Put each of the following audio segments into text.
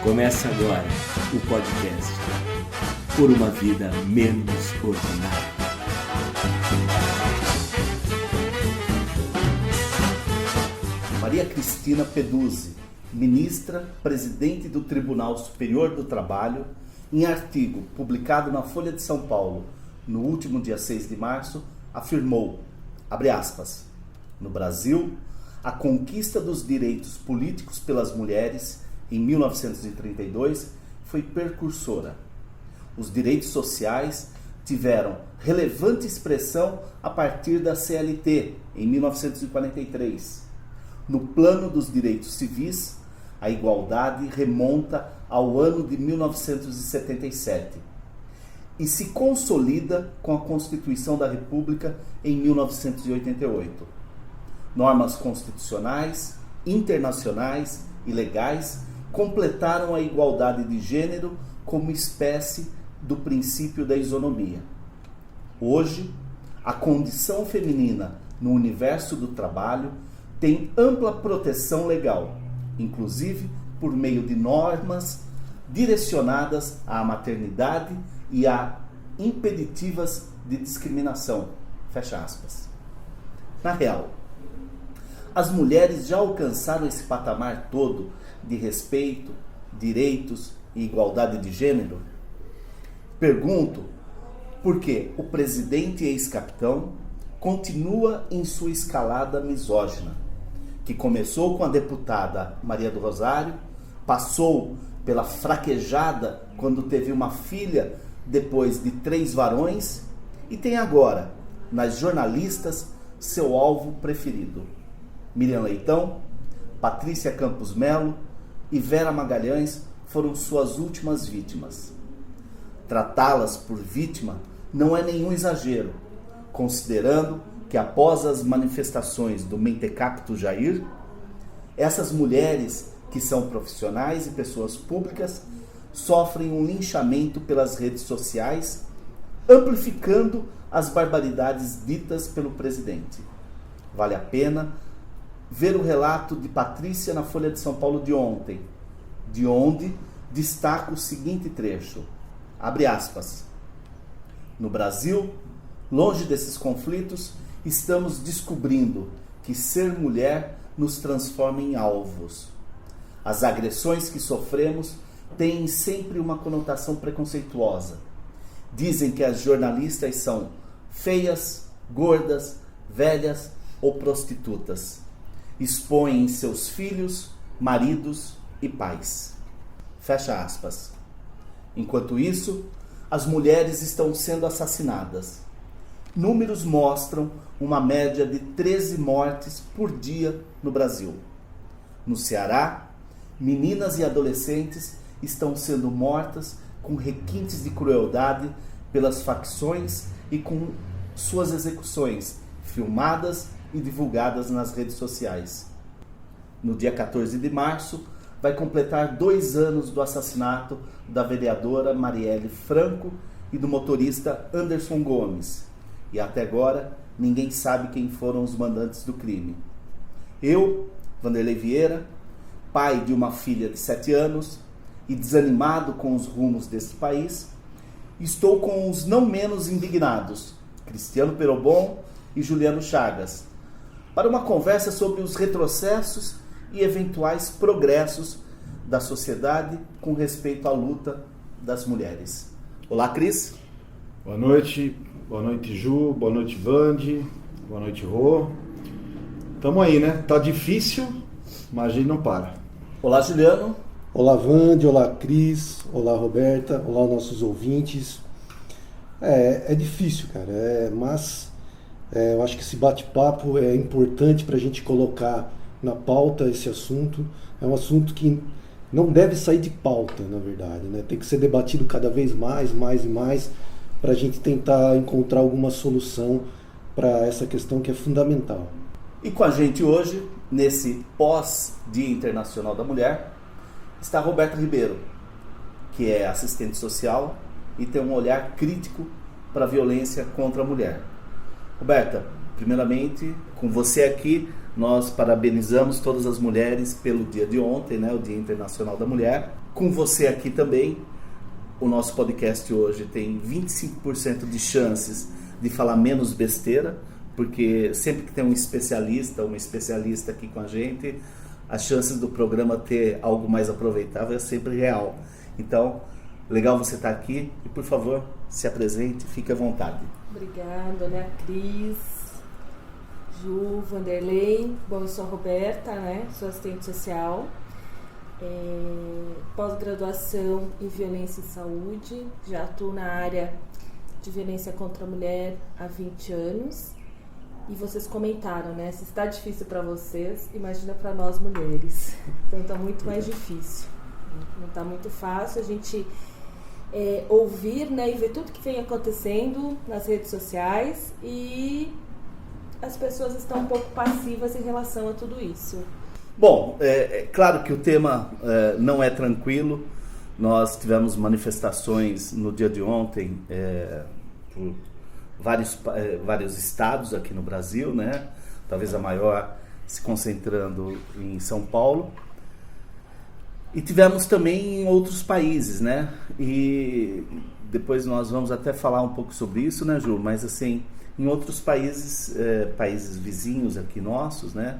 Começa agora o podcast Por uma Vida Menos Ordinária. Maria Cristina Peduzzi, ministra, presidente do Tribunal Superior do Trabalho, em artigo publicado na Folha de São Paulo no último dia 6 de março, afirmou, abre aspas, no Brasil, a conquista dos direitos políticos pelas mulheres em 1932 foi precursora. Os direitos sociais tiveram relevante expressão a partir da CLT, em 1943. No plano dos direitos civis, a igualdade remonta ao ano de 1977 e se consolida com a Constituição da República em 1988. Normas constitucionais, internacionais e legais completaram a igualdade de gênero como espécie do princípio da isonomia. Hoje, a condição feminina no universo do trabalho tem ampla proteção legal, inclusive por meio de normas direcionadas à maternidade e a impeditivas de discriminação. Fecha aspas. Na real, as mulheres já alcançaram esse patamar todo de respeito, direitos e igualdade de gênero? Pergunto porque o presidente e ex-capitão continua em sua escalada misógina, que começou com a deputada Maria do Rosário, passou pela fraquejada quando teve uma filha depois de 3 varões e tem agora, nas jornalistas, seu alvo preferido. Miriam Leitão, Patrícia Campos Melo e Vera Magalhães foram suas últimas vítimas. Tratá-las por vítima não é nenhum exagero, considerando que após as manifestações do mentecapto Jair, essas mulheres, que são profissionais e pessoas públicas, sofrem um linchamento pelas redes sociais, amplificando as barbaridades ditas pelo presidente. Vale a pena ver o relato de Patrícia na Folha de São Paulo de ontem, de onde destaca o seguinte trecho, abre aspas, no Brasil, longe desses conflitos, estamos descobrindo que ser mulher nos transforma em alvos. As agressões que sofremos têm sempre uma conotação preconceituosa. Dizem que as jornalistas são feias, gordas, velhas ou prostitutas. Expõem seus filhos, maridos e pais. Fecha aspas. Enquanto isso, as mulheres estão sendo assassinadas. Números mostram uma média de 13 mortes por dia no Brasil. No Ceará, meninas e adolescentes estão sendo mortas com requintes de crueldade pelas facções e com suas execuções filmadas e divulgadas nas redes sociais. No dia 14 de março, vai completar 2 anos do assassinato da vereadora Marielle Franco e do motorista Anderson Gomes. E até agora, ninguém sabe quem foram os mandantes do crime. Eu, Vanderlei Vieira, pai de uma filha de 7 anos e desanimado com os rumos desse país, estou com os não menos indignados, Cristiano Perobon e Juliano Chagas, para uma conversa sobre os retrocessos e eventuais progressos da sociedade com respeito à luta das mulheres. Olá, Cris. Boa noite Ju, boa noite Vande, boa noite Rô. Tamo aí, né? Tá difícil, mas a gente não para. Olá, Juliano. Olá, Vande, olá, Cris, olá, Roberta, olá, nossos ouvintes. É difícil, cara, mas eu acho que esse bate-papo é importante para a gente colocar na pauta esse assunto. É um assunto que não deve sair de pauta, na verdade, né? Tem que ser debatido cada vez mais e mais, para a gente tentar encontrar alguma solução para essa questão que é fundamental. E com a gente hoje, nesse pós-Dia Internacional da Mulher, está Roberta Ribeiro, que é assistente social e tem um olhar crítico para a violência contra a mulher. Roberta, primeiramente, com você aqui, nós parabenizamos todas as mulheres pelo dia de ontem, né, o Dia Internacional da Mulher. com você aqui também. O nosso podcast hoje tem 25% de chances de falar menos besteira, porque sempre que tem um especialista, uma especialista aqui com a gente, as chances do programa ter algo mais aproveitável é sempre real. Então, legal você estar aqui e, por favor, se apresente, fique à vontade. Obrigada, né, Cris, Ju, Vanderlei. Bom, eu sou a Roberta, né, sou assistente social. Pós-graduação em violência e saúde, já atuo na área de violência contra a mulher há 20 anos. E vocês comentaram, né, se está difícil para vocês, imagina para nós mulheres. Então está muito mais difícil, não está muito fácil a gente ouvir, né, e ver tudo que vem acontecendo nas redes sociais, e as pessoas estão um pouco passivas em relação a tudo isso. Bom, é claro que o tema não é tranquilo. Nós tivemos manifestações no dia de ontem por vários estados aqui no Brasil, né? Talvez a maior se concentrando em São Paulo. E tivemos também em outros países, né? E depois nós vamos até falar um pouco sobre isso, né, Ju? Mas assim, em outros países, países vizinhos aqui nossos, né?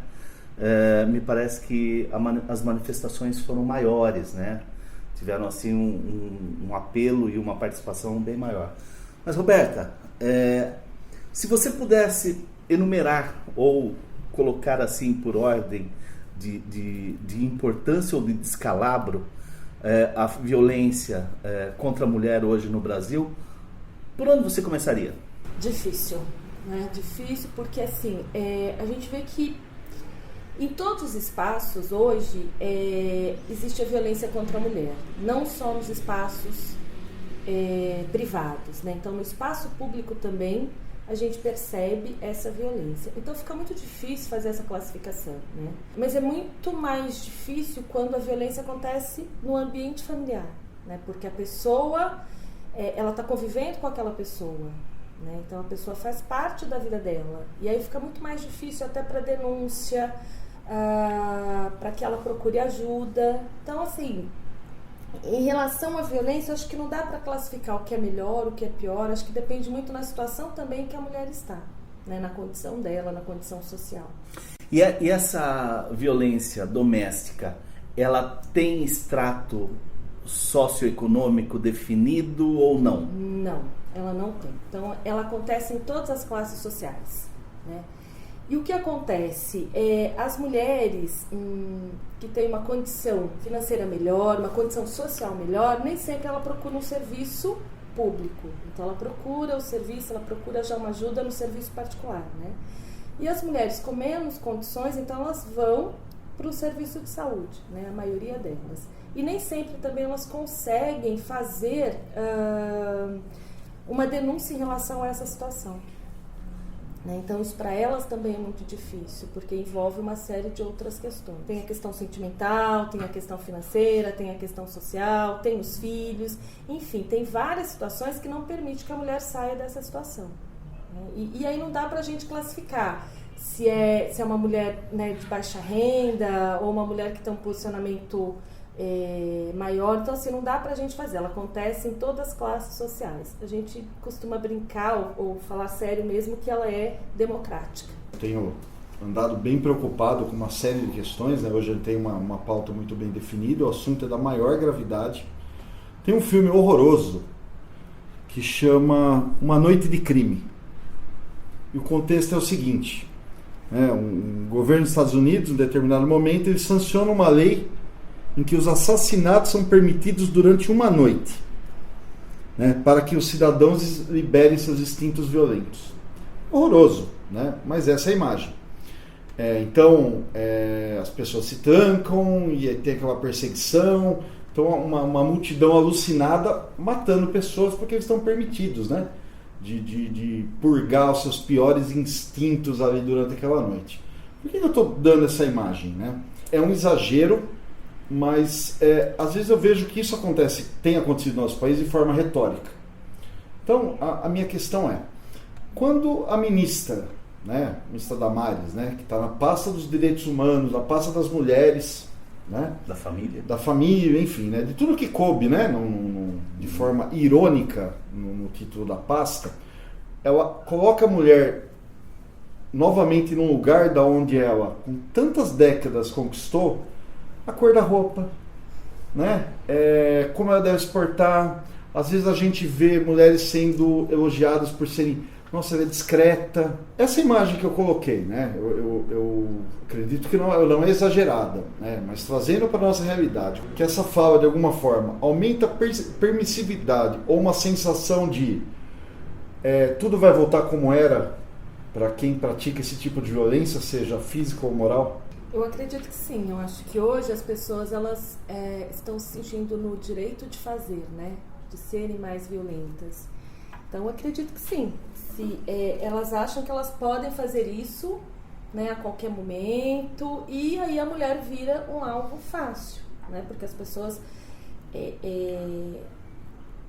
Me parece que as manifestações foram maiores, né? Tiveram assim um apelo e uma participação bem maior. Mas, Roberta, se você pudesse enumerar ou colocar assim por ordem de importância ou de descalabro a violência contra a mulher hoje no Brasil, por onde você começaria? Difícil, né? Difícil porque assim, a gente vê que em todos os espaços hoje existe a violência contra a mulher, não só nos espaços privados, né? Então no espaço público também a gente percebe essa violência. Então fica muito difícil fazer essa classificação, né? Mas é muito mais difícil quando a violência acontece no ambiente familiar, né? Porque a pessoa, ela está convivendo com aquela pessoa, né? Então a pessoa faz parte da vida dela. E aí fica muito mais difícil até para denúncia, para que ela procure ajuda. Então, assim, em relação à violência, acho que não dá para classificar o que é melhor, o que é pior. Acho que depende muito na situação também que a mulher está, né? Na condição dela, na condição social. E essa violência doméstica, ela tem extrato socioeconômico definido ou não? Não, ela não tem. Então, ela acontece em todas as classes sociais, né? E o que acontece as mulheres que têm uma condição financeira melhor, uma condição social melhor, nem sempre ela procura um serviço público. Então ela procura o serviço, ela procura já uma ajuda no serviço particular, né? E as mulheres com menos condições, então elas vão para o serviço de saúde, né? A maioria delas. E nem sempre também elas conseguem fazer uma denúncia em relação a essa situação. Então isso para elas também é muito difícil, porque envolve uma série de outras questões. Tem a questão sentimental, tem a questão financeira, tem a questão social, tem os filhos, enfim, tem várias situações que não permitem que a mulher saia dessa situação. E aí não dá para a gente classificar se é uma mulher, né, de baixa renda ou uma mulher que tem um posicionamento maior. Então assim, não dá pra gente fazer, ela acontece em todas as classes sociais. A gente costuma brincar ou falar sério mesmo que ela é democrática. Tenho andado bem preocupado com uma série de questões, né? Hoje a gente tem uma pauta muito bem definida, o assunto é da maior gravidade. Tem um filme horroroso que chama Uma Noite de Crime, e o contexto é o seguinte, um governo dos Estados Unidos, em determinado momento, ele sanciona uma lei em que os assassinatos são permitidos durante uma noite, né, para que os cidadãos liberem seus instintos violentos. Horroroso, né? Mas essa é a imagem. Então, as pessoas se trancam e tem aquela perseguição. Então, uma multidão alucinada matando pessoas porque eles estão permitidos, né, de purgar os seus piores instintos ali durante aquela noite. Por que eu estou dando essa imagem, né? É um exagero, mas às vezes eu vejo que isso tem acontecido no nosso país de forma retórica. Então, a minha questão é, quando a ministra, né, a ministra Damares, né, que está na pasta dos direitos humanos, na pasta das mulheres, né? Da família. Da família, enfim, né? De tudo que coube, né? De forma irônica no título da pasta, ela coloca a mulher novamente num lugar da onde ela, com tantas décadas, conquistou a cor da roupa, né? Como ela deve se portar. Às vezes a gente vê mulheres sendo elogiadas por serem, nossa, ela é discreta. Essa imagem que eu coloquei, né? Eu acredito que não é exagerada, né? Mas trazendo para a nossa realidade, que essa fala, de alguma forma, aumenta a permissividade ou uma sensação de tudo vai voltar como era para quem pratica esse tipo de violência, seja física ou moral? Eu acredito que sim. Eu acho que hoje as pessoas elas estão se sentindo no direito de fazer, né? De serem mais violentas. Então eu acredito que sim. Se elas acham que elas podem fazer isso, né, a qualquer momento, e aí a mulher vira um alvo fácil, né? Porque as pessoas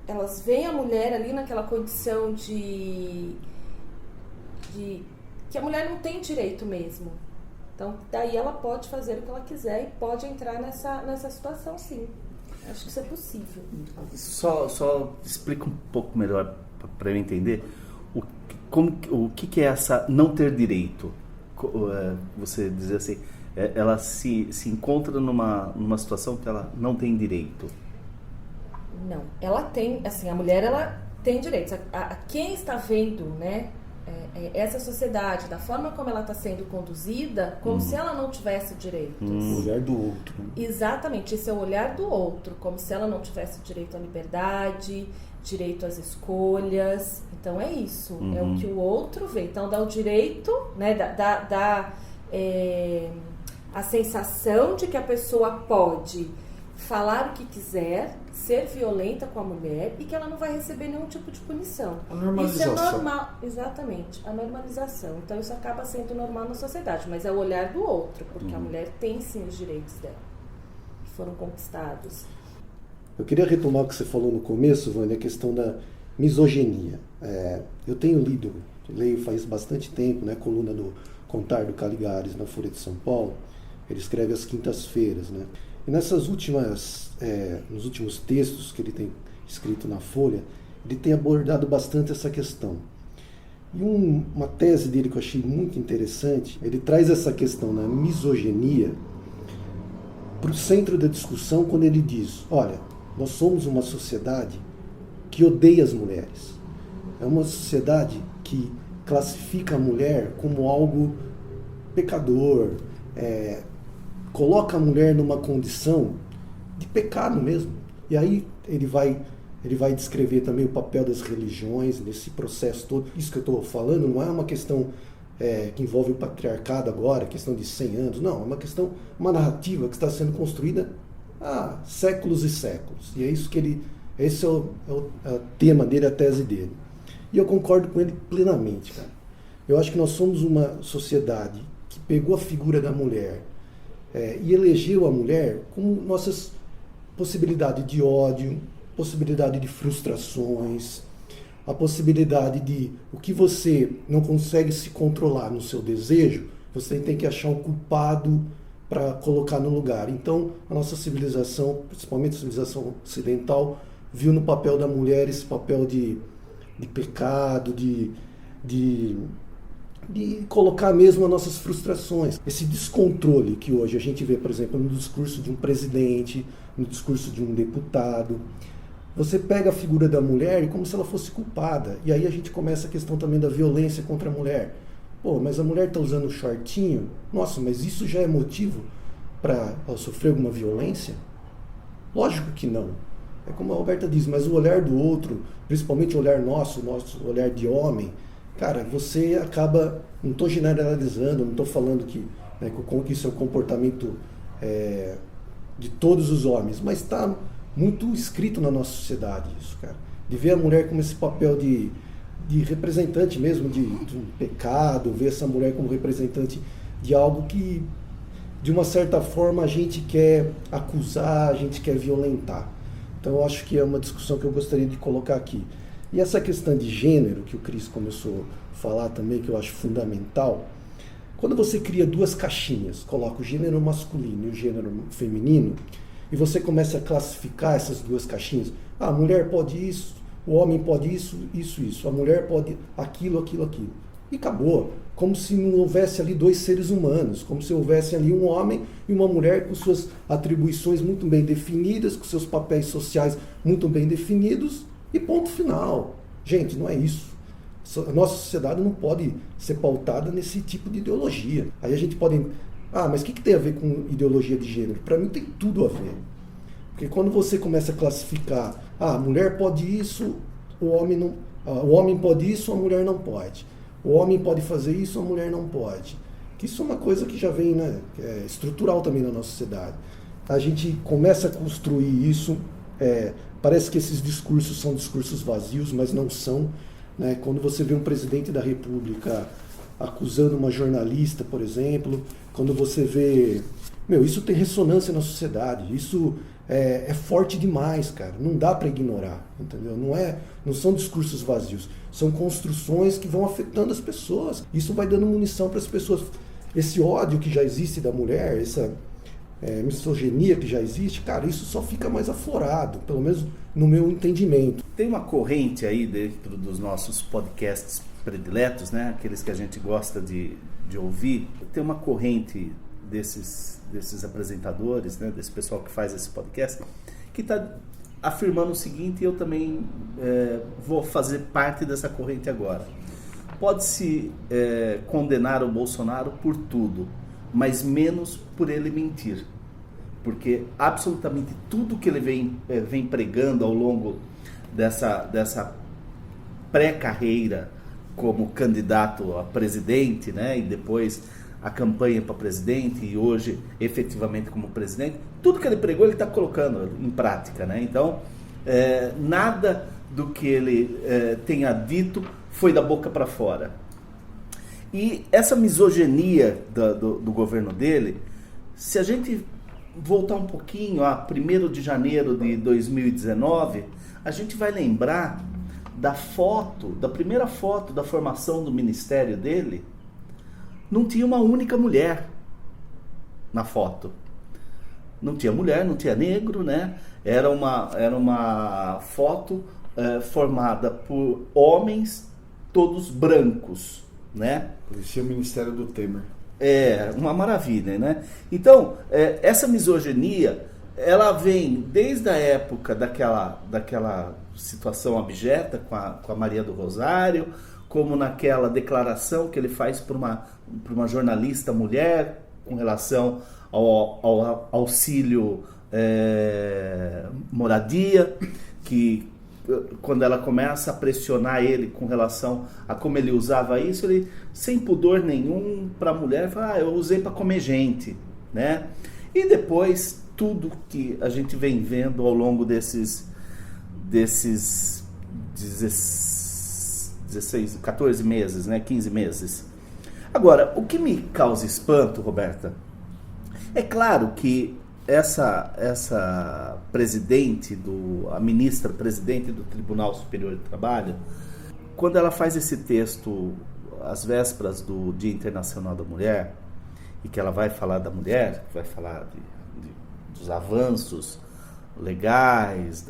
elas veem a mulher ali naquela condição de que a mulher não tem direito mesmo. Então, daí ela pode fazer o que ela quiser e pode entrar nessa situação, sim. Acho que isso é possível. Só explica um pouco melhor para eu entender o que é essa não ter direito. Você dizer assim, ela se encontra numa situação que ela não tem direito. Não, ela tem, assim, a mulher ela tem direitos. Quem está vendo, né, essa sociedade, da forma como ela está sendo conduzida, como se ela não tivesse direitos. O olhar do outro. Exatamente, esse é o olhar do outro, como se ela não tivesse direito à liberdade, direito às escolhas. Então é isso, é o que o outro vê. Então dá o direito, né, dá a sensação de que a pessoa pode falar o que quiser, ser violenta com a mulher e que ela não vai receber nenhum tipo de punição. A normalização. Isso é normal, exatamente, a normalização. Então isso acaba sendo normal na sociedade, mas é o olhar do outro, porque a mulher tem sim os direitos dela, que foram conquistados. Eu queria retomar o que você falou no começo, Vânia, a questão da misoginia. Eu tenho leio faz bastante tempo, né, coluna do Contar do Caligares na Folha de São Paulo. Ele escreve às quintas-feiras, né? E nos últimos textos que ele tem escrito na Folha, ele tem abordado bastante essa questão. E uma tese dele que eu achei muito interessante, ele traz essa questão da misoginia para o centro da discussão quando ele diz, olha, nós somos uma sociedade que odeia as mulheres. É uma sociedade que classifica a mulher como algo pecador, coloca a mulher numa condição de pecado mesmo. E aí ele vai descrever também o papel das religiões nesse processo todo. Isso que eu estou falando não é uma questão que envolve o patriarcado agora, questão de 100 anos. Não, é uma narrativa que está sendo construída há séculos e séculos. E é isso que esse é o tema dele, a tese dele. E eu concordo com ele plenamente, cara. Eu acho que nós somos uma sociedade que pegou a figura da mulher e elegeu a mulher como nossas possibilidades de ódio, possibilidade de frustrações, a possibilidade de o que você não consegue se controlar no seu desejo, você tem que achar um culpado para colocar no lugar. Então, a nossa civilização, principalmente a civilização ocidental, viu no papel da mulher esse papel de pecado, de colocar mesmo as nossas frustrações. Esse descontrole que hoje a gente vê, por exemplo, no discurso de um presidente, no discurso de um deputado. Você pega a figura da mulher como se ela fosse culpada. E aí a gente começa a questão também da violência contra a mulher. Pô, mas a mulher está usando shortinho? Nossa, mas isso já é motivo para ela sofrer alguma violência? Lógico que não. É como a Roberta diz, mas o olhar do outro, principalmente o olhar nosso olhar de homem, cara, você acaba, não estou generalizando, não estou falando que isso é um comportamento de todos os homens, mas está muito escrito na nossa sociedade isso, cara. De ver a mulher como esse papel de representante mesmo de um pecado, ver essa mulher como representante de algo que, de uma certa forma, a gente quer acusar, a gente quer violentar. Então eu acho que é uma discussão que eu gostaria de colocar aqui. E essa questão de gênero, que o Cris começou a falar também, que eu acho fundamental, Quando você cria duas caixinhas, coloca o gênero masculino e o gênero feminino, e você começa a classificar essas duas caixinhas, a mulher pode isso, o homem pode isso, isso, a mulher pode aquilo. E acabou. Como se não houvesse ali dois seres humanos, como se houvesse ali um homem e uma mulher com suas atribuições muito bem definidas, com seus papéis sociais muito bem definidos, e ponto final. Gente, não é isso. A nossa sociedade não pode ser pautada nesse tipo de ideologia. Aí a gente pode... mas o que tem a ver com ideologia de gênero? Para mim tem tudo a ver. Porque quando você começa a classificar, a mulher pode isso, o homem pode isso, a mulher não pode. O homem pode fazer isso, a mulher não pode. Que isso é uma coisa que já vem, né, que é estrutural também na nossa sociedade. A gente começa a construir isso, parece que esses discursos são discursos vazios, mas não são. Né? Quando você vê um presidente da República acusando uma jornalista, por exemplo, quando você vê... isso tem ressonância na sociedade, isso é forte demais, cara. Não dá para ignorar, entendeu? Não são discursos vazios, são construções que vão afetando as pessoas. Isso vai dando munição para as pessoas. Esse ódio que já existe da mulher, essa misoginia que já existe, cara, isso só fica mais aflorado, pelo menos no meu entendimento. Tem uma corrente aí dentro dos nossos podcasts prediletos, né? Aqueles que a gente gosta de ouvir. Tem uma corrente desses apresentadores, né? Desse pessoal que faz esse podcast, que está afirmando o seguinte, e eu também vou fazer parte dessa corrente agora. Pode-se condenar o Bolsonaro por tudo, mas menos por ele mentir. Porque absolutamente tudo que ele vem pregando ao longo dessa pré-carreira como candidato a presidente, né, e depois a campanha para presidente e hoje efetivamente como presidente, tudo que ele pregou ele está colocando em prática, né? Então, nada do que ele tenha dito foi da boca para fora. E essa misoginia do governo dele, se a gente voltar um pouquinho a 1º de janeiro de 2019, a gente vai lembrar da primeira foto da formação do ministério dele. Não tinha uma única mulher na foto. Não tinha mulher, não tinha negro, né? Era uma foto formada por homens todos brancos, né? Parecia o Ministério do Temer. Uma maravilha, né? Então, essa misoginia, ela vem desde a época daquela situação abjeta com a Maria do Rosário, como naquela declaração que ele faz para uma jornalista mulher com relação ao auxílio moradia, que quando ela começa a pressionar ele com relação a como ele usava isso, ele, sem pudor nenhum para a mulher, fala, eu usei para comer gente, né? E depois, tudo que a gente vem vendo ao longo desses 14 meses, né? 15 meses. Agora, o que me causa espanto, Roberta, é claro que essa a ministra presidente do Tribunal Superior do Trabalho, quando ela faz esse texto às vésperas do Dia Internacional da Mulher, e que ela vai falar da mulher, vai falar dos avanços legais,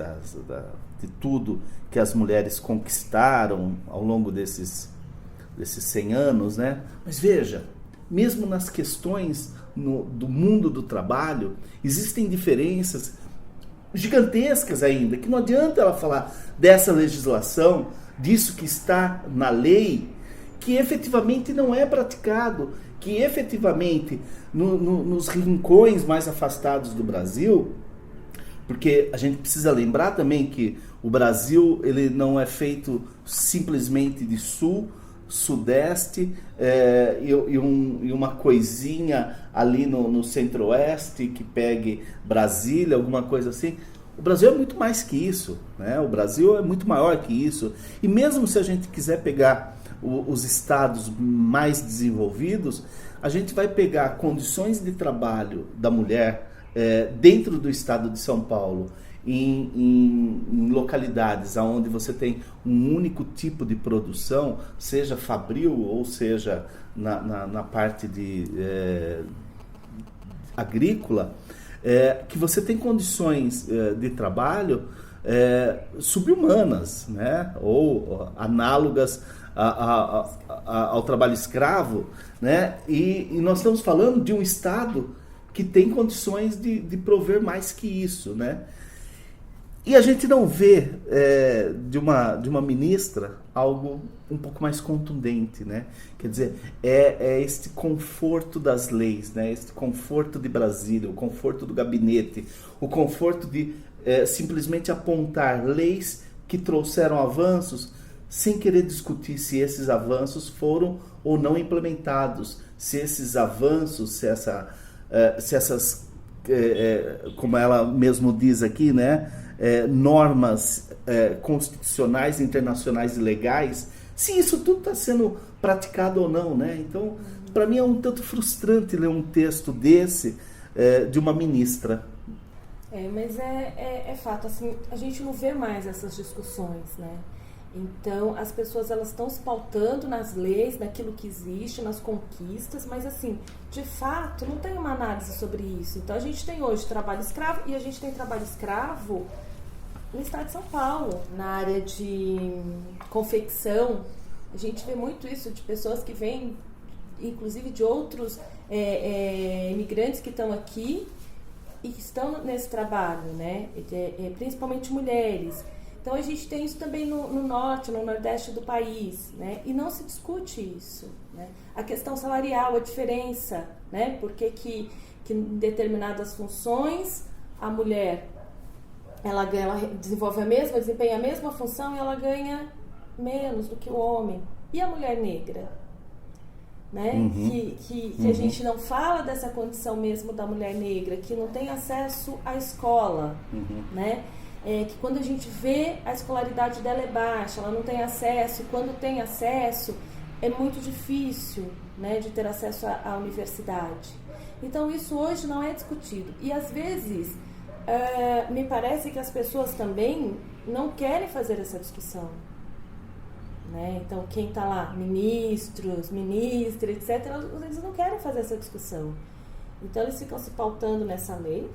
de tudo que as mulheres conquistaram ao longo desses 100 anos, né? Mas veja, mesmo nas questões do mundo do trabalho, existem diferenças gigantescas ainda, que não adianta ela falar dessa legislação, disso que está na lei, que efetivamente não é praticado, que efetivamente nos rincões mais afastados do Brasil, porque a gente precisa lembrar também que o Brasil ele não é feito simplesmente de sul, sudeste e uma coisinha ali no centro-oeste que pegue Brasília, alguma coisa assim. O Brasil é muito mais que isso, né? O Brasil é muito maior que isso. E mesmo se a gente quiser pegar os estados mais desenvolvidos, a gente vai pegar condições de trabalho da mulher dentro do estado de São Paulo em localidades onde você tem um único tipo de produção, seja fabril ou seja na parte agrícola, que você tem condições de trabalho subhumanas, né? Ou análogas ao trabalho escravo, né? E nós estamos falando de um Estado que tem condições de prover mais que isso, né? E a gente não vê de uma ministra algo um pouco mais contundente, né? Quer dizer, este conforto das leis, né? Este conforto de Brasília, o conforto do gabinete, o conforto de simplesmente apontar leis que trouxeram avanços sem querer discutir se esses avanços foram ou não implementados, se esses avanços, se essas, como ela mesmo diz aqui, né? Normas constitucionais, internacionais e legais, se isso tudo está sendo praticado ou não, né? Então, para mim é um tanto frustrante ler um texto desse de uma ministra. Mas é fato, assim, a gente não vê mais essas discussões, né? Então, as pessoas elas estão se pautando nas leis, naquilo que existe, nas conquistas, mas assim, de fato, não tem uma análise sobre isso. Então, a gente tem hoje trabalho escravo e a gente tem trabalho escravo no estado de São Paulo, na área de confecção. A gente vê muito isso de pessoas que vêm, inclusive de outros imigrantes que estão aqui e que estão nesse trabalho, né? Principalmente mulheres. Então a gente tem isso também no norte, no nordeste do país, né? E não se discute isso, né? A questão salarial, a diferença, né? Por que em determinadas funções a mulher ela desempenha a mesma função e ela ganha menos do que o homem. E a mulher negra? Né? Que a gente não fala dessa condição mesmo da mulher negra, que não tem acesso à escola, né? Que quando a gente vê a escolaridade dela é baixa, ela não tem acesso, e quando tem acesso é muito difícil, né, de ter acesso à universidade. Então isso hoje não é discutido. E às vezes me parece que as pessoas também não querem fazer essa discussão. Né? Então, quem está lá, ministros, ministras, etc., eles não querem fazer essa discussão. Então, eles ficam se pautando nessa lei,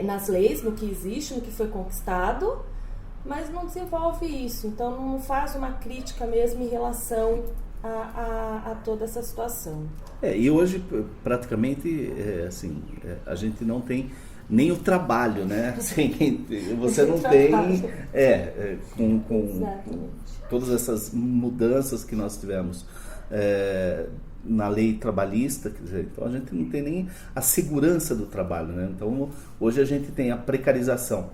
nas leis, no que existe, no que foi conquistado, mas não desenvolve isso. Então, não faz uma crítica mesmo em relação a toda essa situação. E hoje, praticamente, a gente não tem nem o trabalho, né? Assim, você não tem... com todas essas mudanças que nós tivemos na lei trabalhista, quer dizer, então a gente não tem nem a segurança do trabalho, né? Então, hoje a gente tem a precarização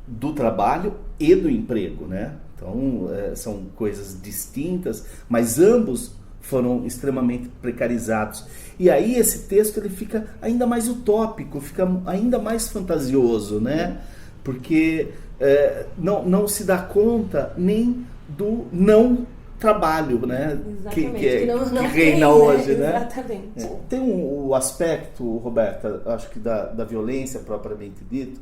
do trabalho e do emprego, né? Então, são coisas distintas, mas ambos foram extremamente precarizados. E aí esse texto ele fica ainda mais utópico, fica ainda mais fantasioso, né? Porque não se dá conta nem do não trabalho, né? Que reina hoje, né? Exatamente. Tem o aspecto, Roberta, acho que da violência propriamente dito,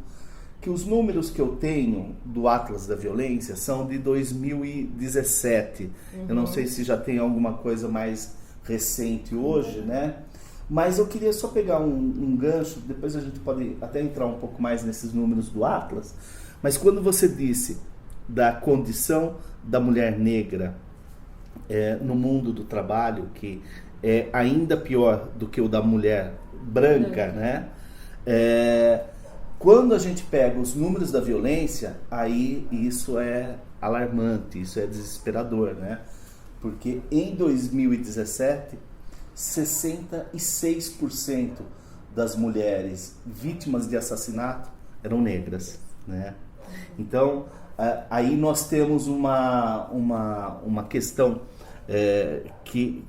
que os números que eu tenho do Atlas da Violência são de 2017. Eu não sei se já tem alguma coisa mais recente hoje, né? Mas eu queria só pegar um gancho, depois a gente pode até entrar um pouco mais nesses números do Atlas, mas quando você disse da condição da mulher negra no mundo do trabalho, que é ainda pior do que o da mulher branca, né? Quando a gente pega os números da violência, aí isso é alarmante, isso é desesperador, né? Porque em 2017, 66% das mulheres vítimas de assassinato eram negras, né? Então, aí nós temos uma questão que,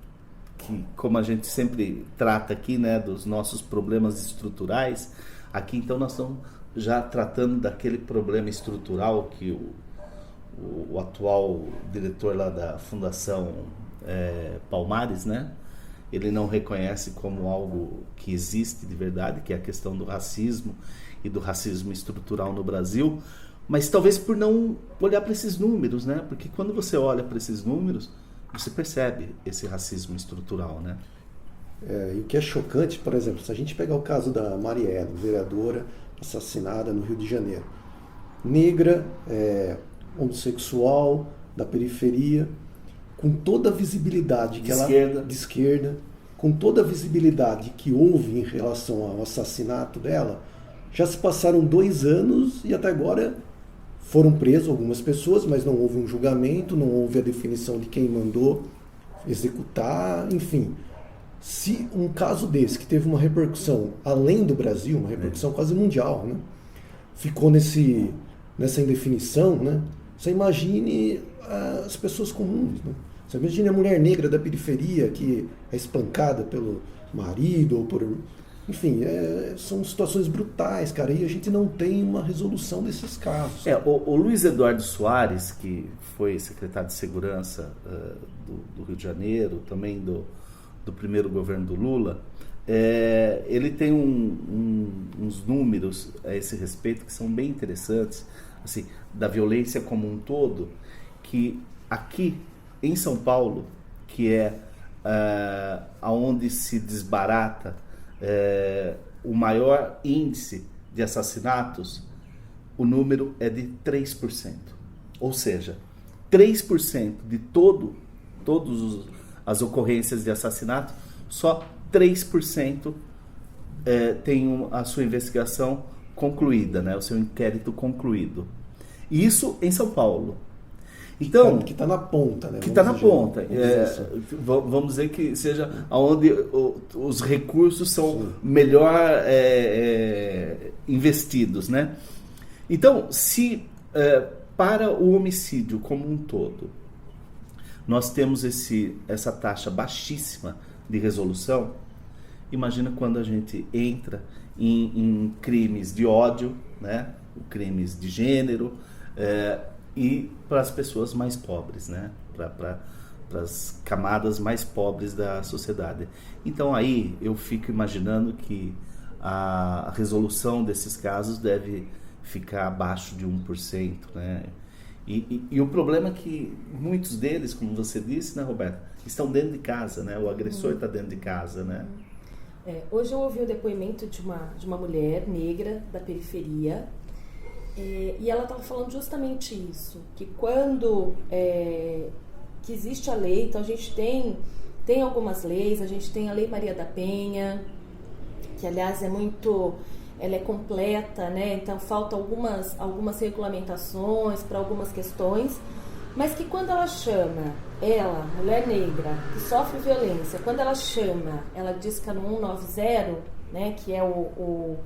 como a gente sempre trata aqui, né, dos nossos problemas estruturais, aqui então nós estamos já tratando daquele problema estrutural que o atual diretor lá da Fundação Palmares, né, ele não reconhece como algo que existe de verdade, que é a questão do racismo e do racismo estrutural no Brasil, mas talvez por não olhar para esses números, né? Porque quando você olha para esses números, você percebe esse racismo estrutural, né? E o que é chocante, por exemplo, se a gente pegar o caso da Marielle, vereadora assassinada no Rio de Janeiro, negra, homossexual, da periferia, com toda a visibilidade que de esquerda, com toda a visibilidade que houve em relação ao assassinato dela, já se passaram 2 anos e até agora foram presas algumas pessoas, mas não houve um julgamento, não houve a definição de quem mandou executar, enfim. Se um caso desse, que teve uma repercussão além do Brasil, uma repercussão quase mundial, né, ficou nessa indefinição, né, você imagine as pessoas comuns, né? Você imagine a mulher negra da periferia que é espancada pelo marido ou por... Enfim, são situações brutais, cara, e a gente não tem uma resolução desses casos. O Luiz Eduardo Soares, que foi secretário de Segurança do Rio de Janeiro, também do primeiro governo do Lula, ele tem uns números a esse respeito que são bem interessantes, assim, da violência como um todo, que aqui em São Paulo, que é aonde se desbarata o maior índice de assassinatos, o número é de 3%. Ou seja, 3% de todas as ocorrências de assassinato, só 3% tem a sua investigação concluída, né? O seu inquérito concluído. Isso em São Paulo. Então, que está na ponta, né? Que está na ponta. Vamos dizer que seja onde os recursos são melhor investidos, né? Então, se para o homicídio como um todo nós temos essa taxa baixíssima de resolução, imagina quando a gente entra em crimes de ódio, né? Crimes de gênero, e para as pessoas mais pobres, né? Para as camadas mais pobres da sociedade. Então aí eu fico imaginando que a resolução desses casos deve ficar abaixo de 1%, né? E o problema é que muitos deles, como você disse, né, Roberta, estão dentro de casa, né? O agressor está dentro de casa, né? Hoje eu ouvi o depoimento de uma mulher negra da periferia, e ela estava falando justamente isso, que quando que existe a lei, então a gente tem algumas leis, a gente tem a Lei Maria da Penha, que aliás ela é completa, né? Então faltam algumas regulamentações para algumas questões, mas que quando ela chama, mulher negra, que sofre violência, quando ela chama, ela disca no 190, né? Que é o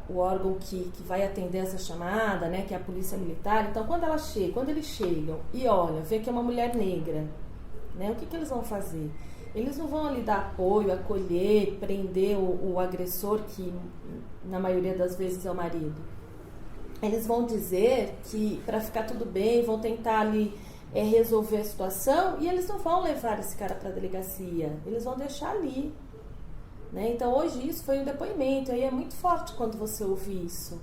órgão que vai atender essa chamada, né, que é a polícia militar. Então, quando eles chegam e olham, vê que é uma mulher negra, né, o que eles vão fazer? Eles não vão ali dar apoio, acolher, prender o agressor, que na maioria das vezes é o marido. Eles vão dizer que, para ficar tudo bem, vão tentar ali resolver a situação, e eles não vão levar esse cara para a delegacia, eles vão deixar ali. Né? Então hoje isso foi um depoimento, aí é muito forte quando você ouve isso,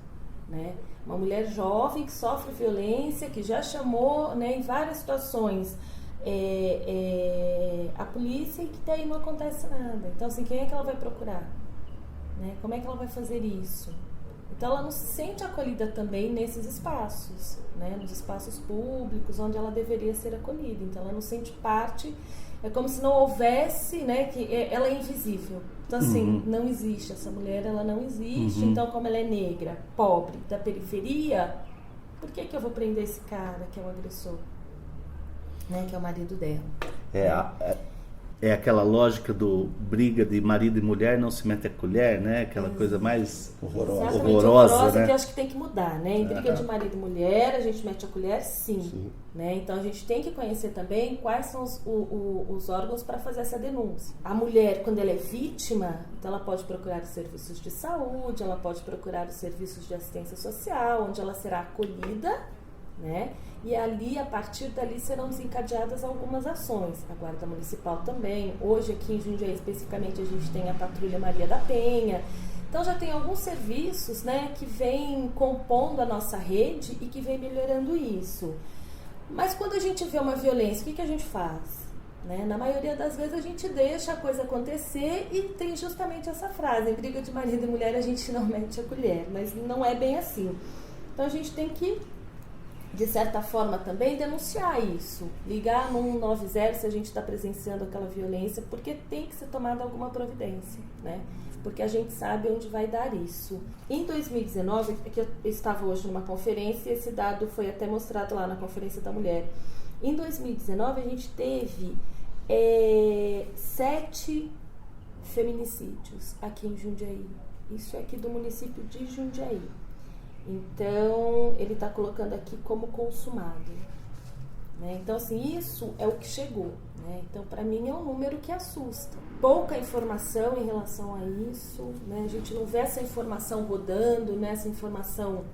né? Uma mulher jovem que sofre violência, que já chamou, né, em várias situações a polícia, e que daí não acontece nada. Então assim, quem é que ela vai procurar? Né? Como é que ela vai fazer isso? Então ela não se sente acolhida também nesses espaços, né? Nos espaços públicos onde ela deveria ser acolhida. Então ela não sente parte, é como se não houvesse, né, que ela é invisível. Então assim, não existe, essa mulher, ela não existe. Então, como ela é negra, pobre, da periferia, por que eu vou prender esse cara que é o agressor, né, que é o marido dela? É aquela lógica do briga de marido e mulher, não se mete a colher, né? Aquela coisa mais horrorosa, né? Que eu acho que tem que mudar, né? Em briga de marido e mulher, a gente mete a colher, sim. Né? Então a gente tem que conhecer também quais são os órgãos para fazer essa denúncia. A mulher, quando ela é vítima, então ela pode procurar os serviços de saúde, ela pode procurar os serviços de assistência social, onde ela será acolhida, né? E ali, a partir dali, serão desencadeadas algumas ações. A Guarda Municipal também. Hoje, aqui em Jundiaí, especificamente, a gente tem a Patrulha Maria da Penha. Então já tem alguns serviços, né, que vêm compondo a nossa rede e que vem melhorando isso. Mas quando a gente vê uma violência, o que a gente faz? Né? Na maioria das vezes a gente deixa a coisa acontecer e tem justamente essa frase: em briga de marido e mulher a gente não mete a colher, mas não é bem assim. Então a gente tem que, de certa forma, também denunciar isso, ligar no 190 se a gente está presenciando aquela violência, porque tem que ser tomada alguma providência, né? Porque a gente sabe onde vai dar isso. Em 2019, que eu estava hoje numa conferência, esse dado foi até mostrado lá na Conferência da Mulher. Em 2019, a gente teve 7 feminicídios aqui em Jundiaí. Isso é aqui do município de Jundiaí. Então, ele está colocando aqui como consumado. Né? Então, assim, isso é o que chegou. Né? Então, para mim, é um número que assusta. Pouca informação em relação a isso. Né? A gente não vê essa informação rodando, né? Essa informação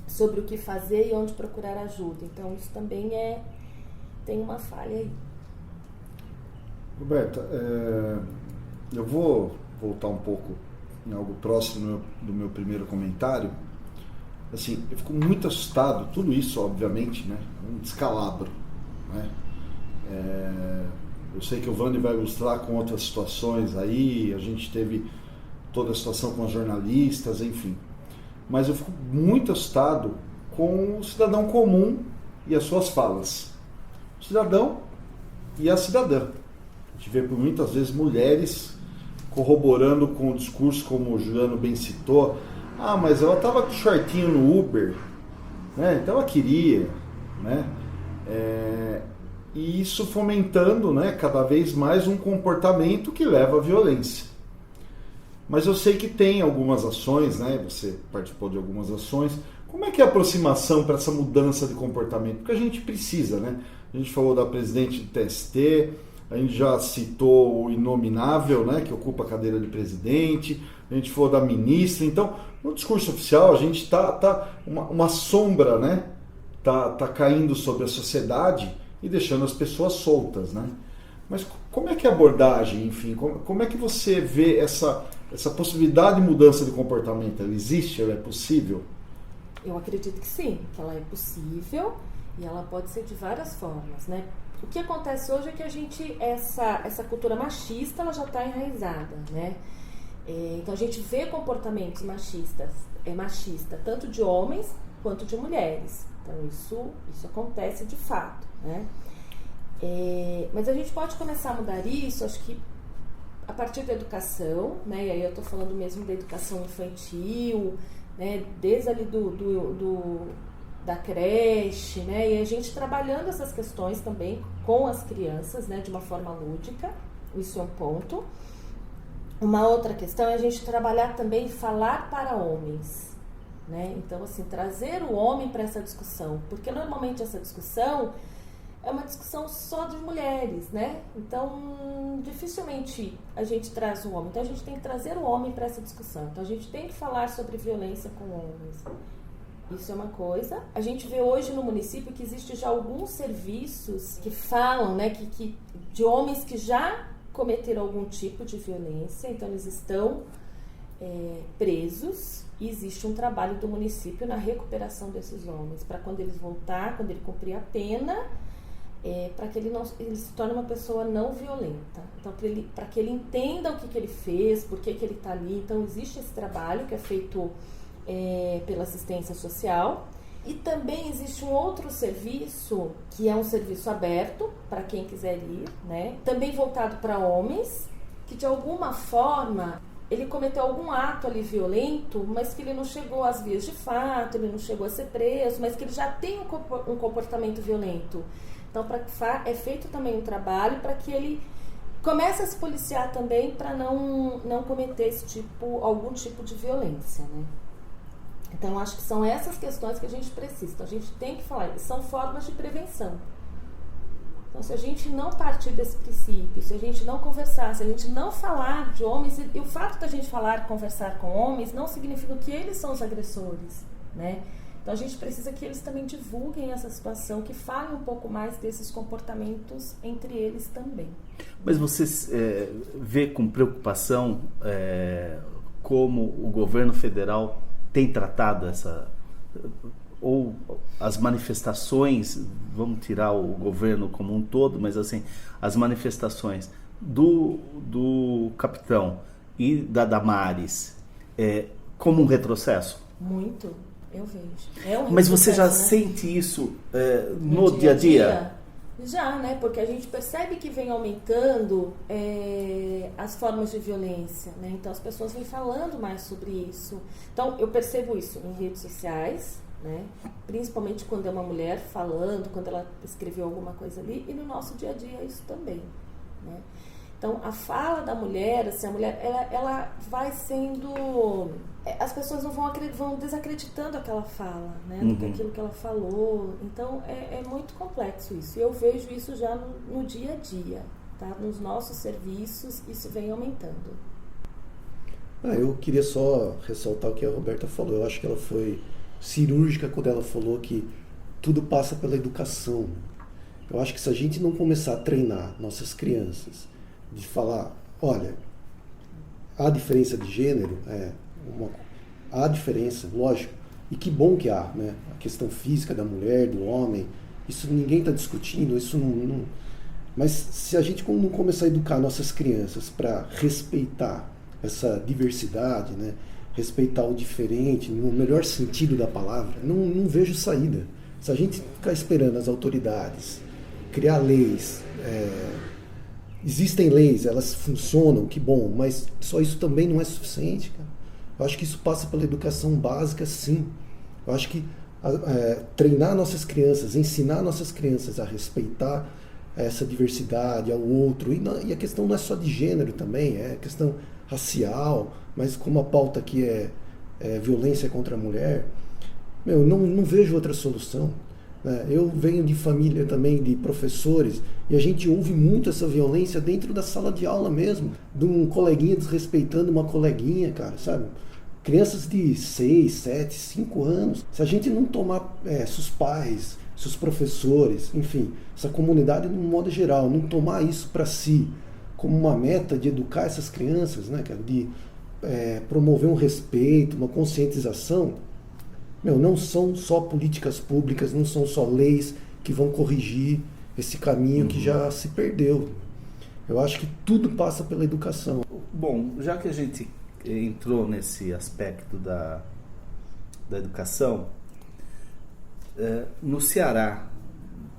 sobre o que fazer e onde procurar ajuda. Então, isso também tem uma falha aí. Roberta, eu vou voltar um pouco em algo próximo do meu primeiro comentário. Assim, eu fico muito assustado, tudo isso, obviamente, né, um descalabro, né? Eu sei que o Vande vai ilustrar com outras situações aí, a gente teve toda a situação com os jornalistas, enfim. Mas eu fico muito assustado com o cidadão comum e as suas falas. O cidadão e a cidadã. A gente vê por muitas vezes mulheres corroborando com o discurso, como o Juliano bem citou. Ah, mas ela estava com shortinho no Uber, né? Então ela queria, né? E isso fomentando, né, cada vez mais um comportamento que leva à violência. Mas eu sei que tem algumas ações, né? Você participou de algumas ações. Como é que é a aproximação para essa mudança de comportamento? Porque a gente precisa, né? A gente falou da presidente do TST, a gente já citou o inominável, né, que ocupa a cadeira de presidente, a gente falou da ministra. Então, no discurso oficial, a gente uma sombra, né, tá caindo sobre a sociedade e deixando as pessoas soltas, né? Mas como é que é a abordagem, enfim, como é que você vê essa possibilidade de mudança de comportamento? Ela existe? Ela é possível? Eu acredito que sim, que ela é possível e ela pode ser de várias formas, né? O que acontece hoje é que essa cultura machista, ela já está enraizada, né? Então a gente vê comportamentos machista, tanto de homens quanto de mulheres. Então isso acontece de fato, né? Mas a gente pode começar a mudar isso, acho que a partir da educação, né? E aí eu estou falando mesmo da educação infantil, né? Desde ali da creche, né? E a gente trabalhando essas questões também com as crianças, né? De uma forma lúdica, isso é um ponto. Uma outra questão é a gente trabalhar também falar para homens, né? Então, assim, trazer o homem para essa discussão, porque normalmente essa discussão é uma discussão só de mulheres, né? Então, dificilmente a gente traz o homem. Então, a gente tem que trazer o homem para essa discussão. Então, a gente tem que falar sobre violência com homens. Isso é uma coisa. A gente vê hoje no município que existe já alguns serviços que falam, né, que de homens que já cometeram algum tipo de violência, então eles estão presos e existe um trabalho do município na recuperação desses homens, para quando eles voltar, quando ele cumprir a pena, para que ele se torne uma pessoa não violenta. Então, para que ele entenda o que ele fez, por que ele está ali. Então, existe esse trabalho que é feito pela assistência social. E também existe um outro serviço, que é um serviço aberto para quem quiser ir, né? Também voltado para homens, que de alguma forma ele cometeu algum ato ali violento, mas que ele não chegou às vias de fato, ele não chegou a ser preso, mas que ele já tem um comportamento violento. Então, é feito também um trabalho para que ele comece a se policiar também para não cometer algum tipo de violência, né? Então, acho que são essas questões que a gente precisa. Então, a gente tem que falar, são formas de prevenção. Então, se a gente não partir desse princípio, se a gente não conversar, se a gente não falar de homens, e o fato da gente conversar com homens, não significa que eles são os agressores, né? Então, a gente precisa que eles também divulguem essa situação, que falem um pouco mais desses comportamentos entre eles também. Mas você vê com preocupação como o governo federal tem tratado ou as manifestações, vamos tirar o governo como um todo, mas assim, as manifestações do capitão e da Damares como um retrocesso? Muito, eu vejo. Mas você já né? sente isso no dia a dia? Já, né? Porque a gente percebe que vem aumentando as formas de violência, né? Então as pessoas vêm falando mais sobre isso. Então eu percebo isso em redes sociais, né? Principalmente quando é uma mulher falando, quando ela escreveu alguma coisa ali, e no nosso dia a dia isso também, né? Então a fala da mulher, assim, a mulher ela vai sendo... As pessoas não vão desacreditando aquela fala, né? Do que aquilo que ela falou. Então é muito complexo isso. Eu vejo isso já no dia a dia, tá? Nos nossos serviços isso vem aumentando. Eu queria só ressaltar o que a Roberta falou. Eu acho que ela foi cirúrgica quando ela falou que tudo passa pela educação. Eu acho que se a gente não começar a treinar nossas crianças de falar, olha, há diferença de gênero, há diferença, lógico, e que bom que há, né? A questão física da mulher, do homem, isso ninguém está discutindo, isso não... Mas se a gente não começar a educar nossas crianças para respeitar essa diversidade, né? Respeitar o diferente, no melhor sentido da palavra, não vejo saída. Se a gente ficar esperando as autoridades criar leis, existem leis, elas funcionam, que bom, mas só isso também não é suficiente, cara. Eu acho que isso passa pela educação básica, sim. Eu acho que treinar nossas crianças, ensinar nossas crianças a respeitar essa diversidade, ao outro, e a questão não é só de gênero também, é questão racial, mas como a pauta aqui é violência contra a mulher, não vejo outra solução. Eu venho de família também de professores e a gente ouve muito essa violência dentro da sala de aula mesmo, de um coleguinha desrespeitando uma coleguinha, cara, sabe? Crianças de 6, 7, 5 anos. Se a gente não tomar, seus pais, seus professores, enfim, essa comunidade no modo geral, não tomar isso para si como uma meta de educar essas crianças, né, cara, de promover um respeito, uma conscientização, não são só políticas públicas, não são só leis que vão corrigir esse caminho que já se perdeu. Eu acho que tudo passa pela educação. Bom, já que a gente entrou nesse aspecto da educação, no Ceará,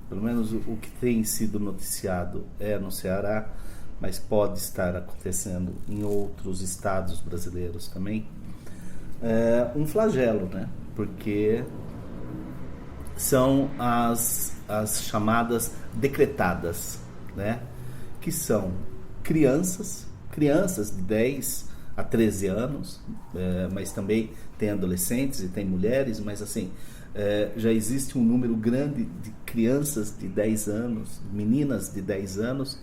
pelo menos o que tem sido noticiado é no Ceará, mas pode estar acontecendo em outros estados brasileiros também, um flagelo, né? Porque são as chamadas decretadas, né? Que são crianças de 10 a 13 anos, mas também tem adolescentes e tem mulheres, mas assim, já existe um número grande de crianças de 10 anos, meninas de 10 anos,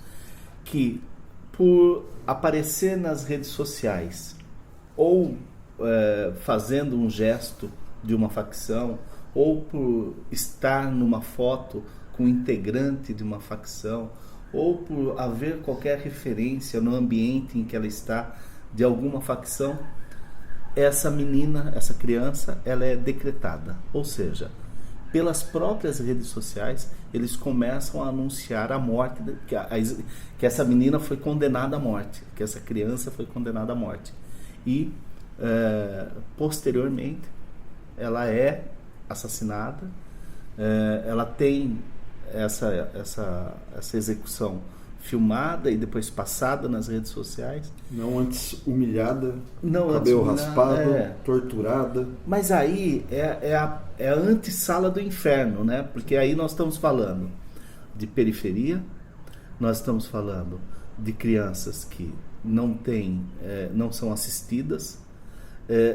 que por aparecer nas redes sociais ou fazendo um gesto de uma facção, ou por estar numa foto com um integrante de uma facção, ou por haver qualquer referência no ambiente em que ela está de alguma facção, essa menina, essa criança, ela é decretada. Ou seja, pelas próprias redes sociais, eles começam a anunciar a morte, que essa menina foi condenada à morte, que essa criança foi condenada à morte. E, posteriormente, ela é assassinada, ela tem essa execução filmada e depois passada nas redes sociais. Não antes humilhada, cabelo raspado, torturada. Mas aí é a antessala do inferno, né? Porque aí nós estamos falando de periferia, nós estamos falando de crianças que não são assistidas,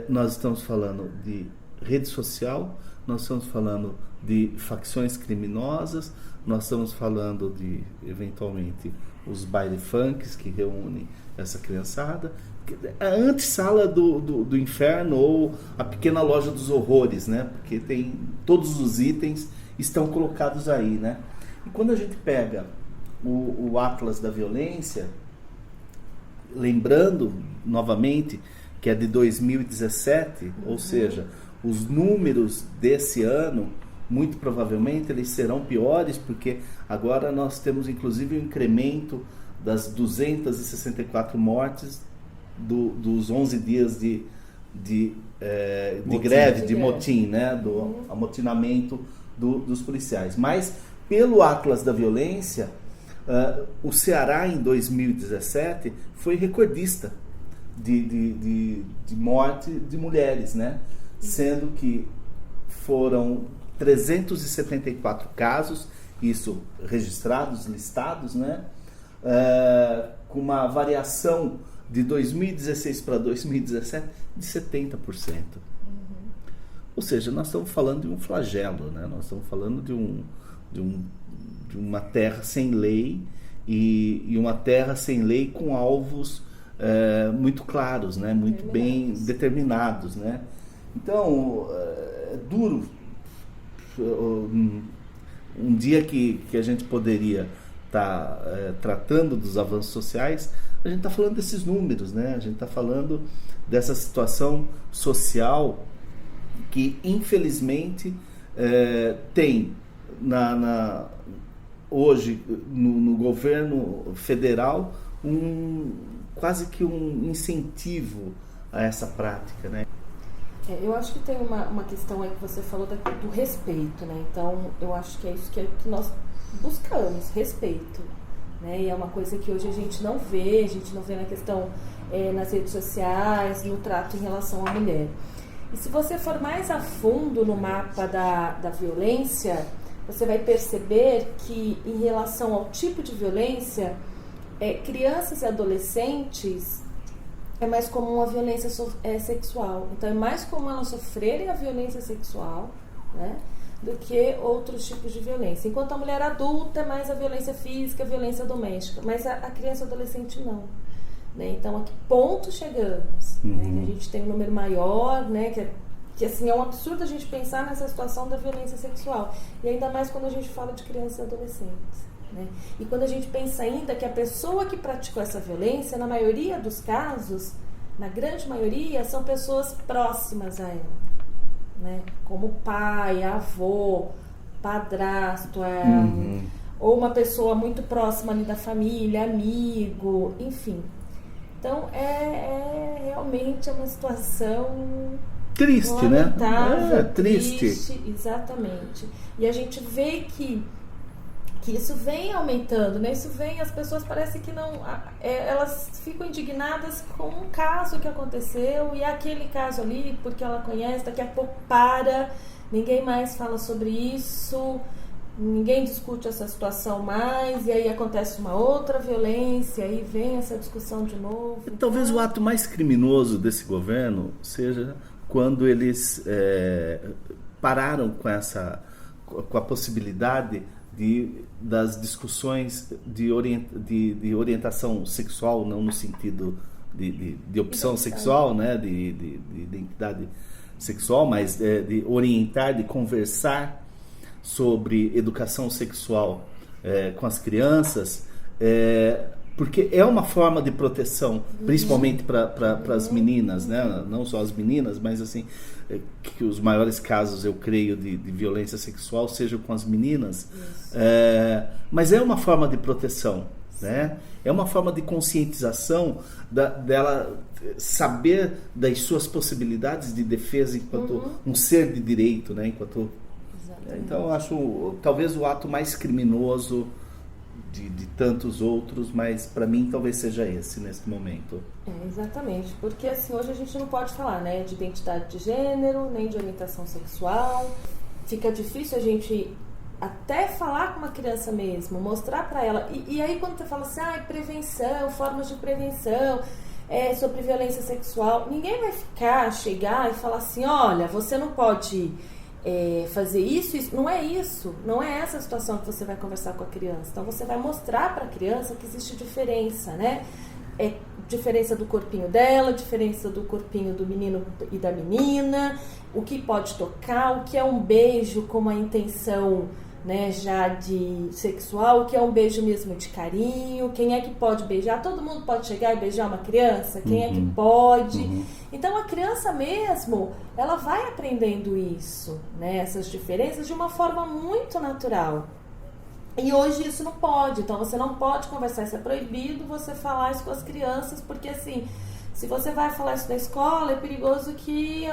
nós estamos falando de rede social, nós estamos falando de facções criminosas, nós estamos falando de, eventualmente, os baile funks que reúnem essa criançada. A antessala do inferno, ou a pequena loja dos horrores, né? Porque todos os itens estão colocados aí, né? E quando a gente pega o Atlas da Violência, lembrando novamente que é de 2017, ou seja, os números desse ano, muito provavelmente, eles serão piores, porque agora nós temos inclusive um incremento das 264 mortes dos 11 dias de greve, de motim, né? Do amotinamento dos policiais. Mas, pelo Atlas da Violência, o Ceará, em 2017, foi recordista de morte de mulheres, né? Sendo que foram 374 casos, isso registrados, listados, né? Com uma variação de 2016 para 2017 de 70%. Ou seja, nós estamos falando de um flagelo, né? Nós estamos falando de uma terra sem lei e uma terra sem lei com alvos muito claros, né? Muito bem determinados, né? Então, é duro. Um dia que a gente poderia estar tratando dos avanços sociais, a gente está falando desses números, né? A gente está falando dessa situação social que, infelizmente, tem hoje no governo federal quase que um incentivo a essa prática, né? Eu acho que tem uma questão aí que você falou do respeito, né? Então, eu acho que é isso que nós buscamos, respeito, né? E é uma coisa que hoje a gente não vê na questão nas redes sociais, no trato em relação à mulher. E se você for mais a fundo no mapa da violência, você vai perceber que, em relação ao tipo de violência, crianças e adolescentes é mais comum a violência sexual. Então, é mais comum elas sofrerem a violência sexual, né, do que outros tipos de violência. Enquanto a mulher adulta é mais a violência física, a violência doméstica. Mas a criança e adolescente não. Né? Então, a que ponto chegamos? Né? Que a gente tem um número maior, né, que assim, é um absurdo a gente pensar nessa situação da violência sexual. E ainda mais quando a gente fala de crianças e adolescentes. Né? E quando a gente pensa ainda que a pessoa que praticou essa violência, na maioria dos casos, na grande maioria, são pessoas próximas a ela, né? Como pai, avô, padrasto, ou uma pessoa muito próxima ali da família, amigo, enfim. Então realmente uma situação triste, lamentável, né? Triste, exatamente. E a gente vê que isso vem aumentando, né? Isso vem, as pessoas parecem que não... elas ficam indignadas com um caso que aconteceu, e aquele caso ali, porque ela conhece, daqui a pouco ninguém mais fala sobre isso, ninguém discute essa situação mais, e aí acontece uma outra violência, aí vem essa discussão de novo. Talvez o ato mais criminoso desse governo seja quando eles pararam com a possibilidade das discussões de orientação sexual, não no sentido de opção sexual, né, de identidade sexual, mas de orientar, de conversar sobre educação sexual com as crianças, porque é uma forma de proteção, principalmente para as meninas, né? Não só as meninas, mas assim, que os maiores casos, eu creio, de violência sexual sejam com as meninas, mas é uma forma de proteção, né? É uma forma de conscientização dela saber das suas possibilidades de defesa enquanto um ser de direito, né? Então, eu acho talvez o ato mais criminoso de tantos outros, mas para mim talvez seja esse nesse momento. Exatamente, porque assim, hoje a gente não pode falar, né, de identidade de gênero, nem de orientação sexual. Fica difícil a gente até falar com uma criança mesmo, mostrar para ela. E aí quando você fala assim, prevenção, formas de prevenção, sobre violência sexual, ninguém vai chegar e falar assim, olha, você não pode fazer isso, não é isso, não é essa a situação que você vai conversar com a criança. Então você vai mostrar para a criança que existe diferença, né? Diferença do corpinho dela, diferença do corpinho do menino e da menina, o que pode tocar, o que é um beijo com uma intenção né, já de sexual, o que é um beijo mesmo de carinho, quem é que pode beijar, todo mundo pode chegar e beijar uma criança, quem é que pode, então a criança mesmo, ela vai aprendendo isso, né, essas diferenças de uma forma muito natural, e hoje isso não pode, então você não pode conversar, isso é proibido você falar isso com as crianças, porque assim, se você vai falar isso na escola, é perigoso que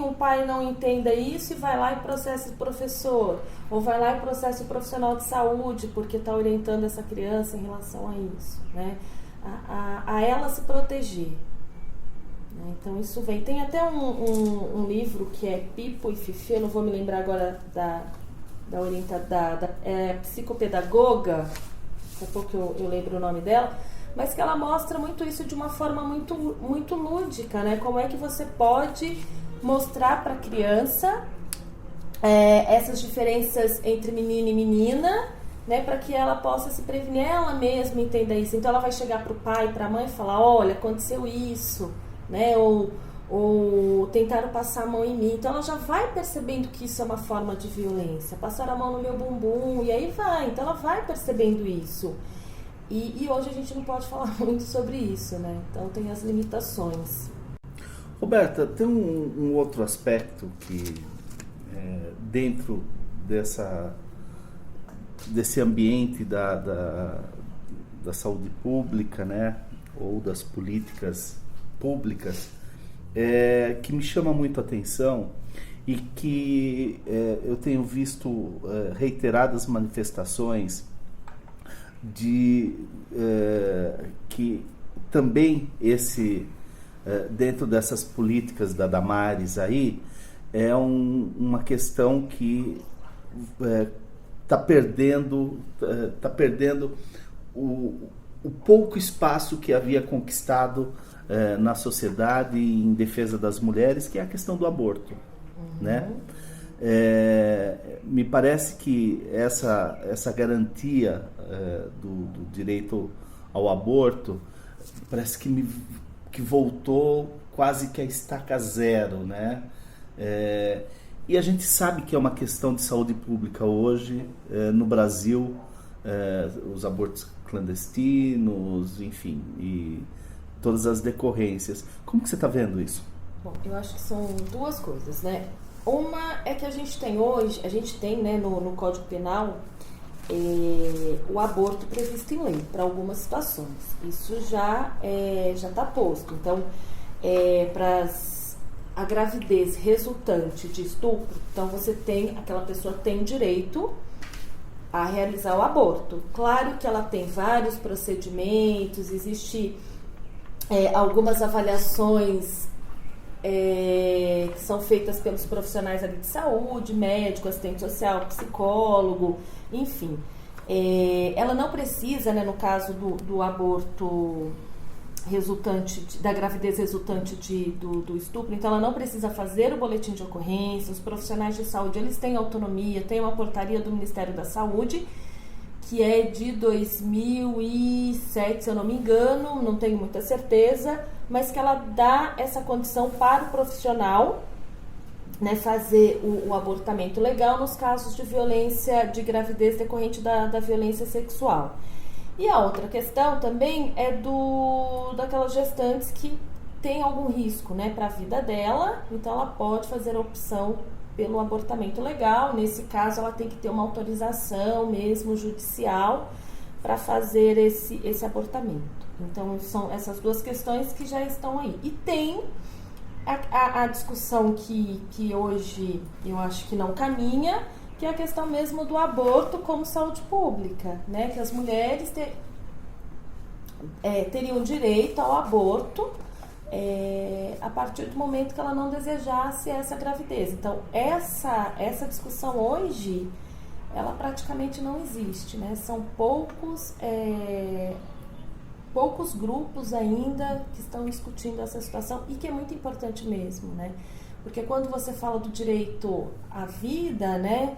um pai não entenda isso e vai lá e processe o professor, ou vai lá e processe o profissional de saúde, porque está orientando essa criança em relação a isso, né? A ela se proteger. Né? Então isso vem. Tem até um livro que é Pipo e Fifi, eu não vou me lembrar agora da orientada, psicopedagoga, daqui a pouco eu lembro o nome dela, mas que ela mostra muito isso de uma forma muito, muito lúdica, né? Como é que você pode mostrar para a criança essas diferenças entre menino e menina, né? Para que ela possa se prevenir, ela mesma entenda isso. Então ela vai chegar para o pai, para a mãe e falar, olha, aconteceu isso, né? Ou tentaram passar a mão em mim. Então ela já vai percebendo que isso é uma forma de violência. Passaram a mão no meu bumbum, e aí vai. Então ela vai percebendo isso. E hoje a gente não pode falar muito sobre isso, né? Então tem as limitações. Roberta, tem um outro aspecto que dentro desse ambiente da saúde pública, né? Ou das políticas públicas, que me chama muito a atenção e que eu tenho visto reiteradas manifestações de que também dentro dessas políticas da Damares aí é uma questão que está perdendo o pouco espaço que havia conquistado na sociedade em defesa das mulheres, que é a questão do aborto, né? Me parece que essa garantia do direito ao aborto parece que voltou quase que a estaca zero, né? E a gente sabe que é uma questão de saúde pública hoje no Brasil, os abortos clandestinos, enfim, e todas as decorrências. Como que você está vendo isso? Bom, eu acho que são duas coisas, né? Uma é que a gente tem, né, no Código Penal o aborto previsto em lei para algumas situações. Isso já está posto. Então, para a gravidez resultante de estupro, então aquela pessoa tem direito a realizar o aborto. Claro que ela tem vários procedimentos, existe algumas avaliações que são feitas pelos profissionais ali de saúde, médico, assistente social, psicólogo, enfim. Ela não precisa, né, no caso do aborto resultante, da gravidez resultante do estupro, então ela não precisa fazer o boletim de ocorrência. Os profissionais de saúde, eles têm autonomia, tem uma portaria do Ministério da Saúde, que é de 2007, se eu não me engano, não tenho muita certeza, mas que ela dá essa condição para o profissional, né, fazer o abortamento legal nos casos de violência, de gravidez decorrente da violência sexual. E a outra questão também é daquelas gestantes que tem algum risco, né, para a vida dela, então ela pode fazer a opção pelo abortamento legal. Nesse caso, ela tem que ter uma autorização mesmo judicial para fazer esse abortamento. Então, são essas duas questões que já estão aí. E tem a discussão que hoje eu acho que não caminha, que é a questão mesmo do aborto como saúde pública, né? Que as mulheres teriam direito ao aborto a partir do momento que ela não desejasse essa gravidez. Então, essa discussão hoje, ela praticamente não existe, né? São poucos grupos ainda que estão discutindo essa situação, e que é muito importante mesmo, né? Porque quando você fala do direito à vida, né,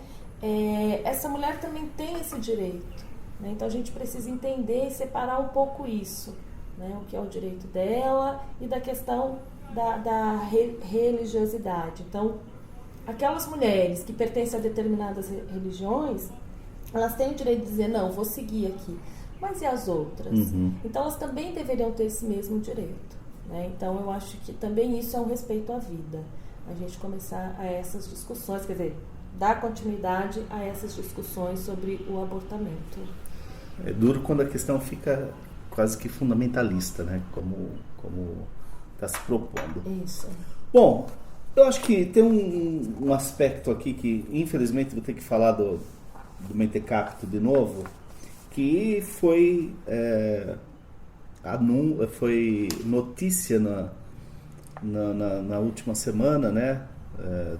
essa mulher também tem esse direito, né? Então a gente precisa entender e separar um pouco isso, né? O que é o direito dela e da questão da religiosidade. Então, aquelas mulheres que pertencem a determinadas religiões, elas têm o direito de dizer, não, vou seguir aqui. Mas e as outras? Então elas também deveriam ter esse mesmo direito, né? Então eu acho que também isso é um respeito à vida. A gente começar a essas discussões, quer dizer, dar continuidade a essas discussões sobre o abortamento. É duro quando a questão fica quase que fundamentalista, né? Como está se propondo. Isso. Bom, eu acho que tem um aspecto aqui que, infelizmente, vou ter que falar do Mentecapto de novo, que foi notícia na última semana, né?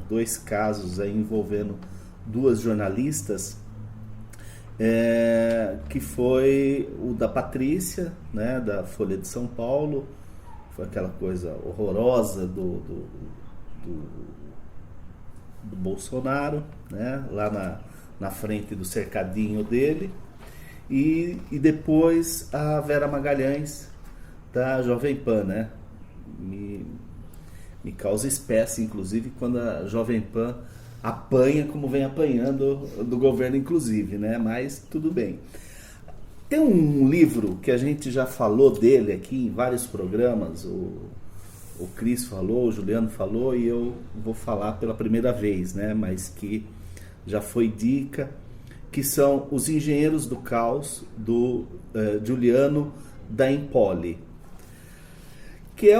2 casos aí envolvendo 2 jornalistas, que foi o da Patrícia, né? Da Folha de São Paulo, foi aquela coisa horrorosa do Bolsonaro, né? Lá na frente do cercadinho dele, e depois a Vera Magalhães da Jovem Pan, né? Me causa espécie, inclusive, quando a Jovem Pan apanha como vem apanhando do governo, inclusive, né? Mas tudo bem. Tem um livro que a gente já falou dele aqui em vários programas, o Cris falou, o Juliano falou, e eu vou falar pela primeira vez, né? Mas que já foi dica, que são Os Engenheiros do Caos, do Giuliano da Empoli, que é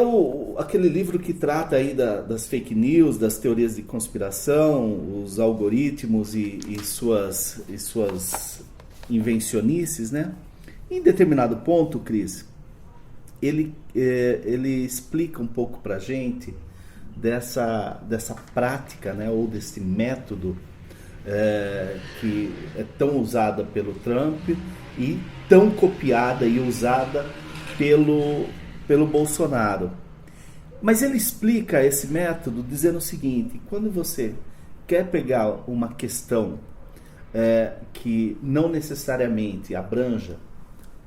aquele livro que trata aí das fake news, das teorias de conspiração, os algoritmos e suas invencionices, né? Em determinado ponto, Cris, ele explica um pouco pra gente dessa prática, né, ou desse método que é tão usada pelo Trump e tão copiada e usada pelo Bolsonaro. Mas ele explica esse método dizendo o seguinte: quando você quer pegar uma questão que não necessariamente abranja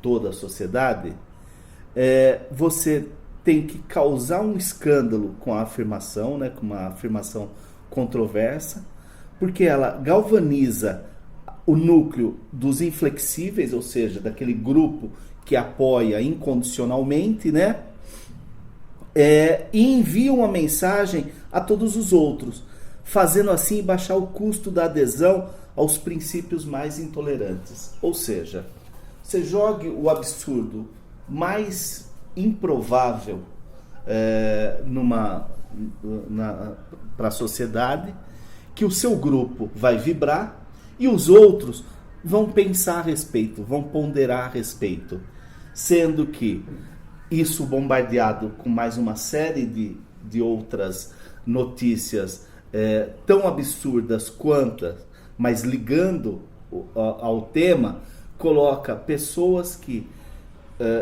toda a sociedade, você tem que causar um escândalo com a afirmação, né, com uma afirmação controversa, porque ela galvaniza o núcleo dos inflexíveis, ou seja, daquele grupo que apoia incondicionalmente, né? E envia uma mensagem a todos os outros, fazendo assim baixar o custo da adesão aos princípios mais intolerantes. Ou seja, você jogue o absurdo mais improvável para a sociedade, que o seu grupo vai vibrar e os outros vão pensar a respeito, vão ponderar a respeito, sendo que isso bombardeado com mais uma série de outras notícias tão absurdas quanto, mas ligando ao tema, coloca pessoas que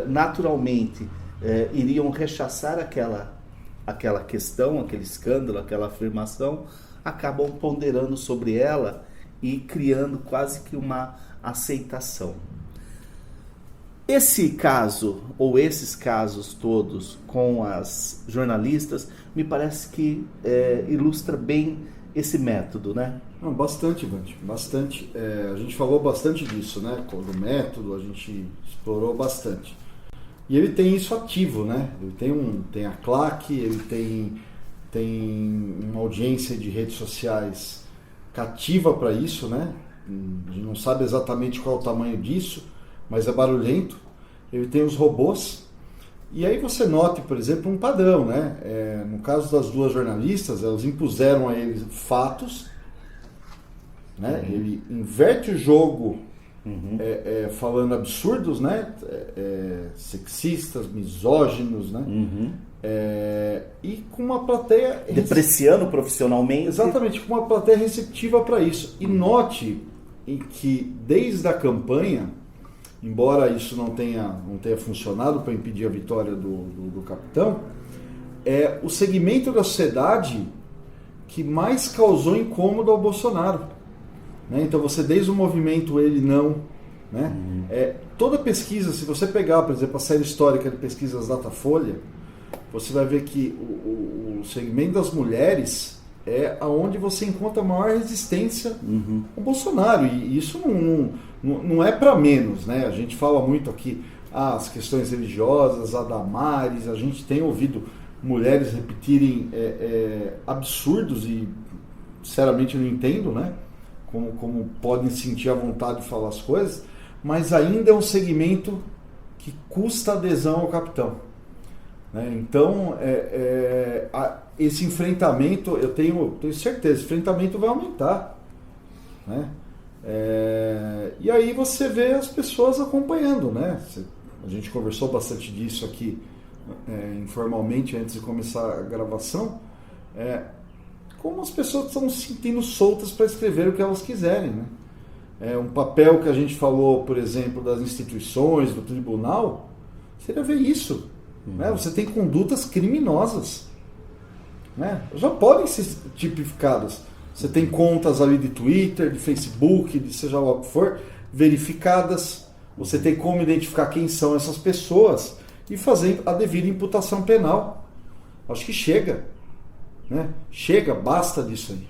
naturalmente iriam rechaçar aquela questão, aquele escândalo, aquela afirmação, acabam ponderando sobre ela e criando quase que uma aceitação. Esse caso, ou esses casos todos com as jornalistas, me parece que ilustra bem esse método, né? Não, bastante, Vante, bastante. A gente falou bastante disso, né? Do método, a gente explorou bastante. E ele tem isso ativo, né? Ele tem a claque, ele tem uma audiência de redes sociais cativa para isso, né? A gente não sabe exatamente qual é o tamanho disso, mas é barulhento. Ele tem os robôs. E aí você note, por exemplo, um padrão, né? No caso das 2 jornalistas, elas impuseram a eles fatos, né? Ele inverte o jogo falando absurdos, né? Sexistas, misóginos, né? E com uma plateia... Depreciando profissionalmente. Exatamente, com uma plateia receptiva para isso. E note em que, desde a campanha, embora isso não tenha funcionado para impedir a vitória do capitão, é o segmento da sociedade que mais causou incômodo ao Bolsonaro, né? Então você, desde o movimento Ele Não, né? Toda pesquisa, se você pegar, por exemplo, a série histórica de pesquisas Datafolha, você vai ver que o segmento das mulheres é aonde você encontra a maior resistência ao Bolsonaro. E isso não é para menos, né? A gente fala muito aqui as questões religiosas, a Damares, a gente tem ouvido mulheres repetirem absurdos e, sinceramente, eu não entendo, né? Como podem sentir a vontade de falar as coisas, mas ainda é um segmento que custa adesão ao capitão. Né? Então, esse enfrentamento, eu tenho certeza, esse enfrentamento vai aumentar. Né? E aí você vê as pessoas acompanhando. Né? A gente conversou bastante disso aqui informalmente antes de começar a gravação. Como as pessoas estão se sentindo soltas para escrever o que elas quiserem. Né? Um papel que a gente falou, por exemplo, das instituições, do tribunal, seria ver isso. Né? Você tem condutas criminosas. Né? Já podem ser tipificadas. Você tem contas ali de Twitter, de Facebook, de seja lá o que for, verificadas. Você tem como identificar quem são essas pessoas e fazer a devida imputação penal. Acho que chega. Né? Chega, basta disso aí.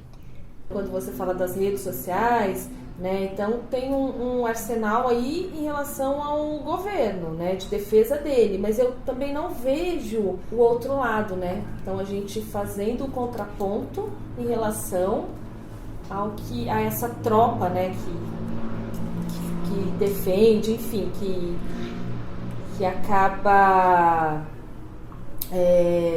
Quando você fala das redes sociais, né, então tem um arsenal aí em relação ao governo, né, de defesa dele, mas eu também não vejo o outro lado, né? Então a gente fazendo o contraponto em relação a essa tropa, né, que defende, enfim, que acaba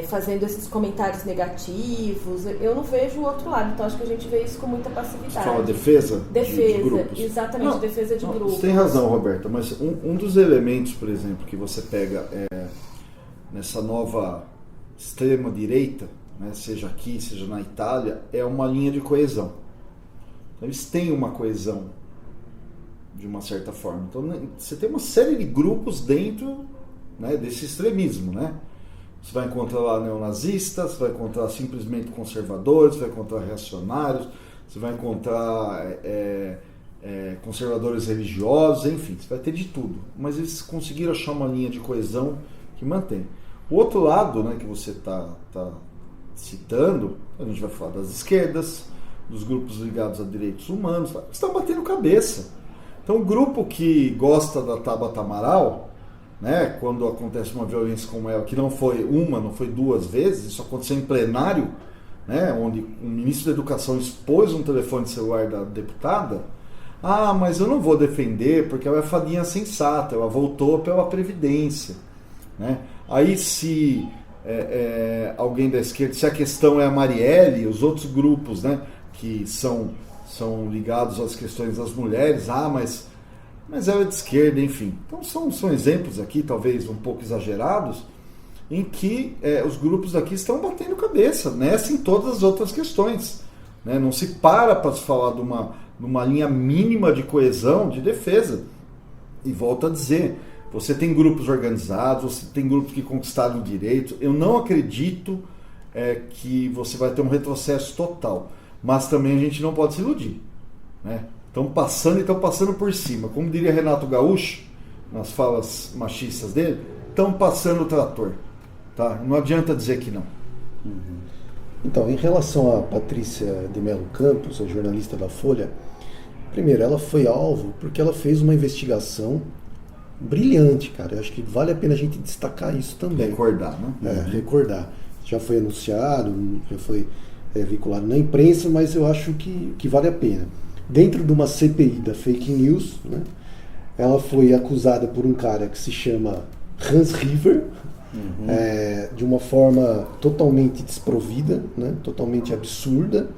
fazendo esses comentários negativos. Eu não vejo o outro lado, então acho que a gente vê isso com muita passividade. Você fala defesa? Defesa, de grupos. exatamente, defesa de grupos. Você tem razão, Roberta, mas um dos elementos, por exemplo, que você pega nessa nova extrema-direita, né, seja aqui, seja na Itália, é uma linha de coesão. Então, eles têm uma coesão, de uma certa forma. Então, você tem uma série de grupos dentro, né, desse extremismo, né? Você vai encontrar lá neonazistas, você vai encontrar simplesmente conservadores, você vai encontrar reacionários, você vai encontrar conservadores religiosos, enfim, você vai ter de tudo. Mas eles conseguiram achar uma linha de coesão que mantém. O outro lado, né, que você está citando, a gente vai falar das esquerdas, dos grupos ligados a direitos humanos, estão batendo cabeça. Então o grupo que gosta da Tabata Amaral, né, quando acontece uma violência como ela, que não foi uma, não foi duas vezes, isso aconteceu em plenário, né, onde o ministro da Educação expôs um telefone celular da deputada. Mas eu não vou defender porque ela é fadinha sensata, ela voltou pela Previdência. Né? Aí se alguém da esquerda, se a questão é a Marielle, os outros grupos, né, que são ligados às questões das mulheres, mas ela é de esquerda, enfim. Então são exemplos aqui, talvez um pouco exagerados, em que os grupos aqui estão batendo cabeça, nessa e em todas as outras questões. Né? Não se para se falar de uma linha mínima de coesão, de defesa. E volto a dizer, você tem grupos organizados, você tem grupos que conquistaram o direito. Eu não acredito que você vai ter um retrocesso total. Mas também a gente não pode se iludir. Né? Estão passando por cima. Como diria Renato Gaúcho, nas falas machistas dele, estão passando o trator. Tá? Não adianta dizer que não. Então, em relação a Patrícia de Mello Campos, a jornalista da Folha, primeiro, ela foi alvo porque ela fez uma investigação brilhante, cara. Eu acho que vale a pena a gente destacar isso também. Recordar, né? Recordar. Já foi anunciado, já foi vinculado na imprensa, mas eu acho que vale a pena. Dentro de uma CPI da fake news, né, ela foi acusada por um cara que se chama Hans River, de uma forma totalmente desprovida, né, totalmente absurda.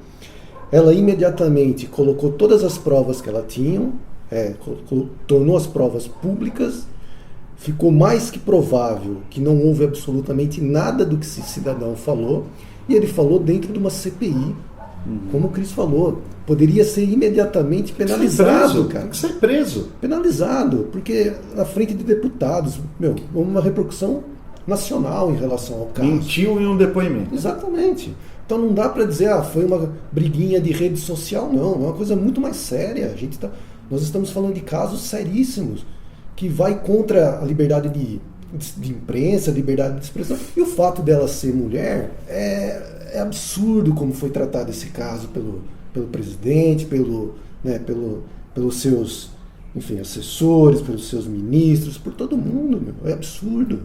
Ela imediatamente colocou todas as provas que ela tinha, tornou as provas públicas. Ficou mais que provável que não houve absolutamente nada do que esse cidadão falou, e ele falou dentro de uma CPI, como o Cris falou, poderia ser imediatamente penalizado, cara. Tem que ser preso. Penalizado, porque na frente de deputados, uma repercussão nacional em relação ao caso. Mentiu em um depoimento. Exatamente. Então não dá para dizer, foi uma briguinha de rede social, não. É uma coisa muito mais séria. Nós estamos falando de casos seríssimos, que vai contra a liberdade de imprensa, liberdade de expressão. E o fato dela ser mulher é É absurdo como foi tratado esse caso pelo presidente, pelos seus, enfim, assessores, pelos seus ministros, por todo mundo, meu. É absurdo,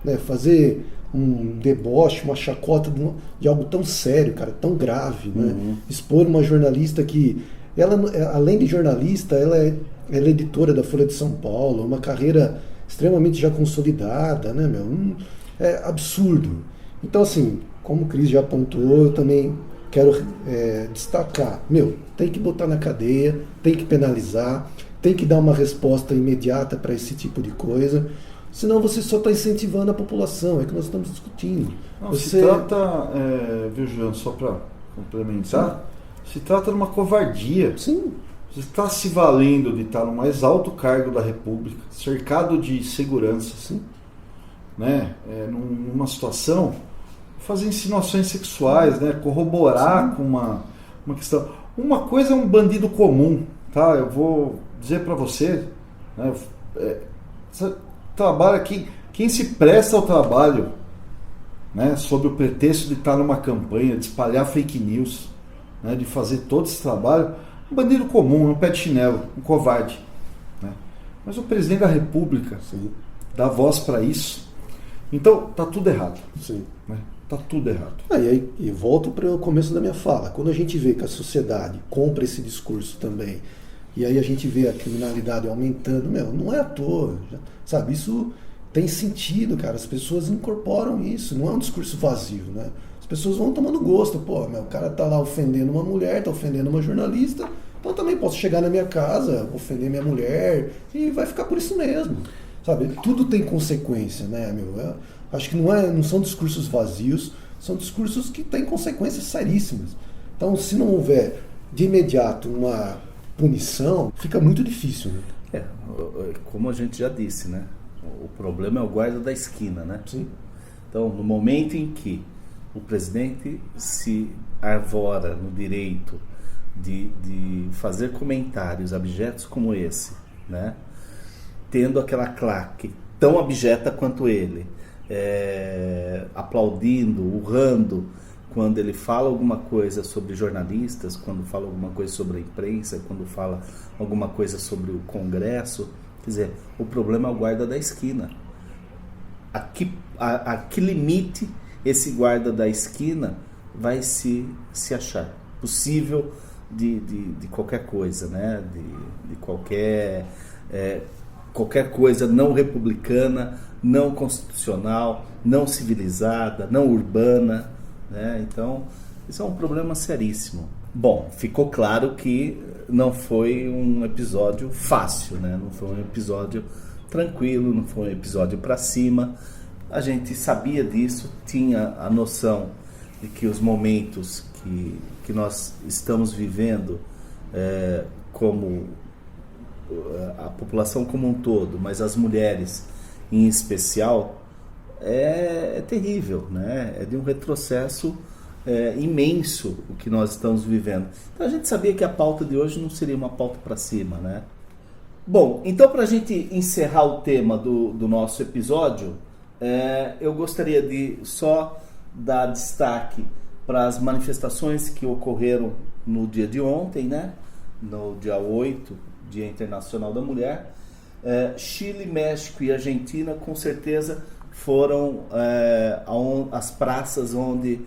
né? Fazer um deboche, uma chacota de algo tão sério, cara, tão grave, né? Expor uma jornalista que, ela, além de jornalista, ela é editora da Folha de São Paulo, uma carreira extremamente já consolidada, né, meu? É absurdo. Então, assim, como o Cris já apontou, eu também quero destacar, tem que botar na cadeia, tem que penalizar, tem que dar uma resposta imediata para esse tipo de coisa, senão você só está incentivando a população, é que nós estamos discutindo. Não, se trata, viu, João, só para complementar, se trata de uma covardia. Sim. Você está se valendo de estar no mais alto cargo da República, cercado de segurança, Sim. Né? Numa situação, fazer insinuações sexuais, né? Corroborar com uma questão. Uma coisa é um bandido comum, tá? Eu vou dizer para você, né? Trabalho aqui, quem se presta ao trabalho, né? Sob o pretexto de estar numa campanha, de espalhar fake news, né? De fazer todo esse trabalho, um bandido comum, um pé de chinelo, um covarde, né? Mas o presidente da República dá voz para isso. Então, tá tudo errado. Sim. Né? Tá tudo errado. E volto para o começo da minha fala. Quando a gente vê que a sociedade compra esse discurso também, e aí a gente vê a criminalidade aumentando, não é à toa. Sabe, isso tem sentido, cara. As pessoas incorporam isso. Não é um discurso vazio, né? As pessoas vão tomando gosto. O cara tá lá ofendendo uma mulher, tá ofendendo uma jornalista, então eu também posso chegar na minha casa, ofender minha mulher, e vai ficar por isso mesmo. Sabe, tudo tem consequência, né, acho que não são discursos vazios, são discursos que têm consequências seríssimas. Então, se não houver de imediato uma punição, fica muito difícil, né? Como a gente já disse, né? O problema é o guarda da esquina, né? Sim. Então, no momento em que o presidente se arvora no direito de fazer comentários abjetos como esse, né? Tendo aquela claque tão abjeta quanto ele, aplaudindo, urrando, quando ele fala alguma coisa sobre jornalistas, quando fala alguma coisa sobre a imprensa, quando fala alguma coisa sobre o Congresso. Quer dizer, o problema é o guarda da esquina. A que limite esse guarda da esquina vai se achar possível de qualquer coisa, né? De qualquer coisa não republicana, não constitucional, não civilizada, não urbana, né? Então, isso é um problema seríssimo. Bom, ficou claro que não foi um episódio fácil, né? Não foi um episódio tranquilo, não foi um episódio para cima. A gente sabia disso, tinha a noção de que os momentos que nós estamos vivendo, como a população como um todo, mas as mulheres em especial, é terrível, né? É de um retrocesso imenso o que nós estamos vivendo. Então a gente sabia que a pauta de hoje não seria uma pauta para cima, né? Bom, então para a gente encerrar o tema do nosso episódio, eu gostaria de só dar destaque para as manifestações que ocorreram no dia de ontem, né? No dia 8, Dia Internacional da Mulher. Chile, México e Argentina com certeza foram as praças onde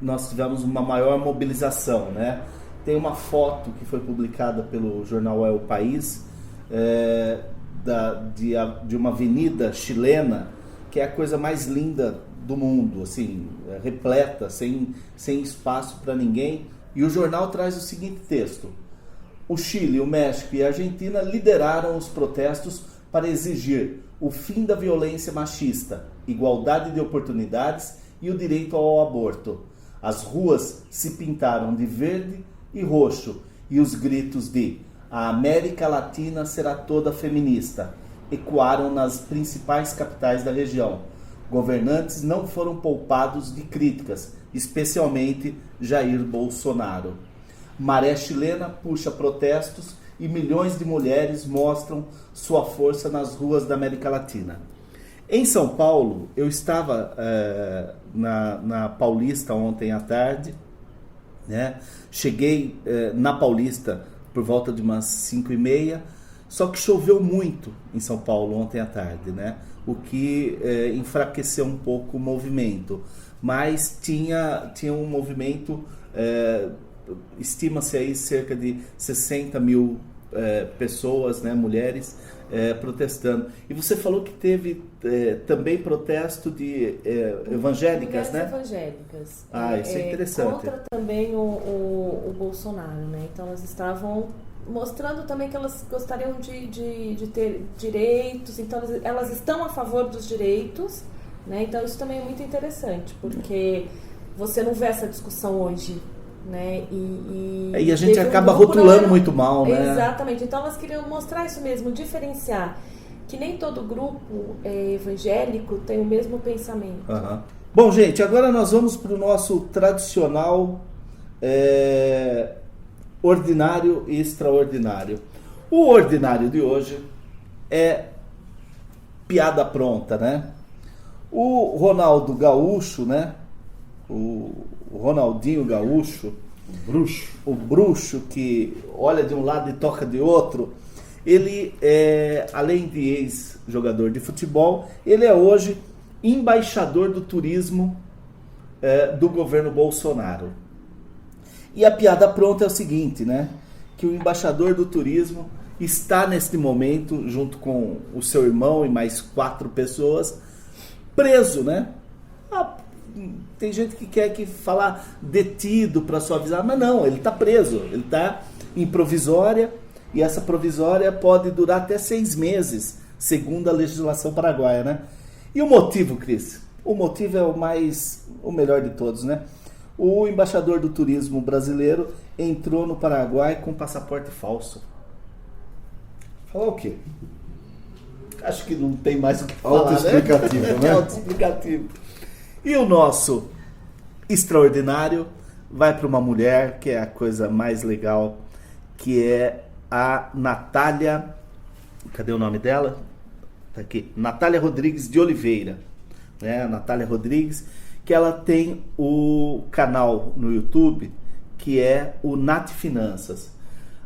nós tivemos uma maior mobilização, né? Tem uma foto que foi publicada pelo jornal El País de uma avenida chilena que é a coisa mais linda do mundo, assim, repleta, sem espaço para ninguém, e o jornal traz o seguinte texto: o Chile, o México e a Argentina lideraram os protestos para exigir o fim da violência machista, igualdade de oportunidades e o direito ao aborto. As ruas se pintaram de verde e roxo e os gritos de "A América Latina será toda feminista" ecoaram nas principais capitais da região. Governantes não foram poupados de críticas, especialmente Jair Bolsonaro. Maré chilena puxa protestos e milhões de mulheres mostram sua força nas ruas da América Latina. Em São Paulo, eu estava na Paulista ontem à tarde, né? Cheguei na Paulista por volta de umas 5h30, só que choveu muito em São Paulo ontem à tarde, né? O que enfraqueceu um pouco o movimento, mas tinha um movimento, estima-se aí cerca de 60 mil pessoas, né, mulheres, protestando. E você falou que teve também protesto de evangélicas, mulheres né? Evangélicas. Isso é interessante. Contra também o Bolsonaro, né? Então elas estavam mostrando também que elas gostariam de ter direitos, então elas estão a favor dos direitos, né? Então isso também é muito interessante, porque você não vê essa discussão hoje, né? E a gente acaba rotulando muito mal, né? Exatamente. Então elas queriam mostrar isso mesmo, diferenciar que nem todo grupo evangélico tem o mesmo pensamento. Uhum. Bom, gente, agora nós vamos para o nosso tradicional ordinário e extraordinário. O ordinário de hoje é piada pronta, né? O Ronaldo Gaúcho, né? O Ronaldinho Gaúcho, o bruxo que olha de um lado e toca de outro, ele além de ex-jogador de futebol, ele é hoje embaixador do turismo do governo Bolsonaro. E a piada pronta é o seguinte, né? Que o embaixador do turismo está neste momento, junto com o seu irmão e mais 4 pessoas, preso, né? Tem gente que quer falar detido para suavizar, mas não, ele está preso, ele está em provisória, e essa provisória pode durar até 6 meses, segundo a legislação paraguaia, né? E o motivo, Cris? O motivo é o melhor de todos, né? O embaixador do turismo brasileiro entrou no Paraguai com passaporte falso. Falar o quê? Acho que não tem mais o que falar, Autoexplicativo, né? Autoexplicativo. E o nosso extraordinário vai para uma mulher que é a coisa mais legal, que é a Natália... Cadê o nome dela? Tá aqui. Natália Rodrigues de Oliveira. Né? A Natália Rodrigues, que ela tem o canal no YouTube, que é o Nat Finanças.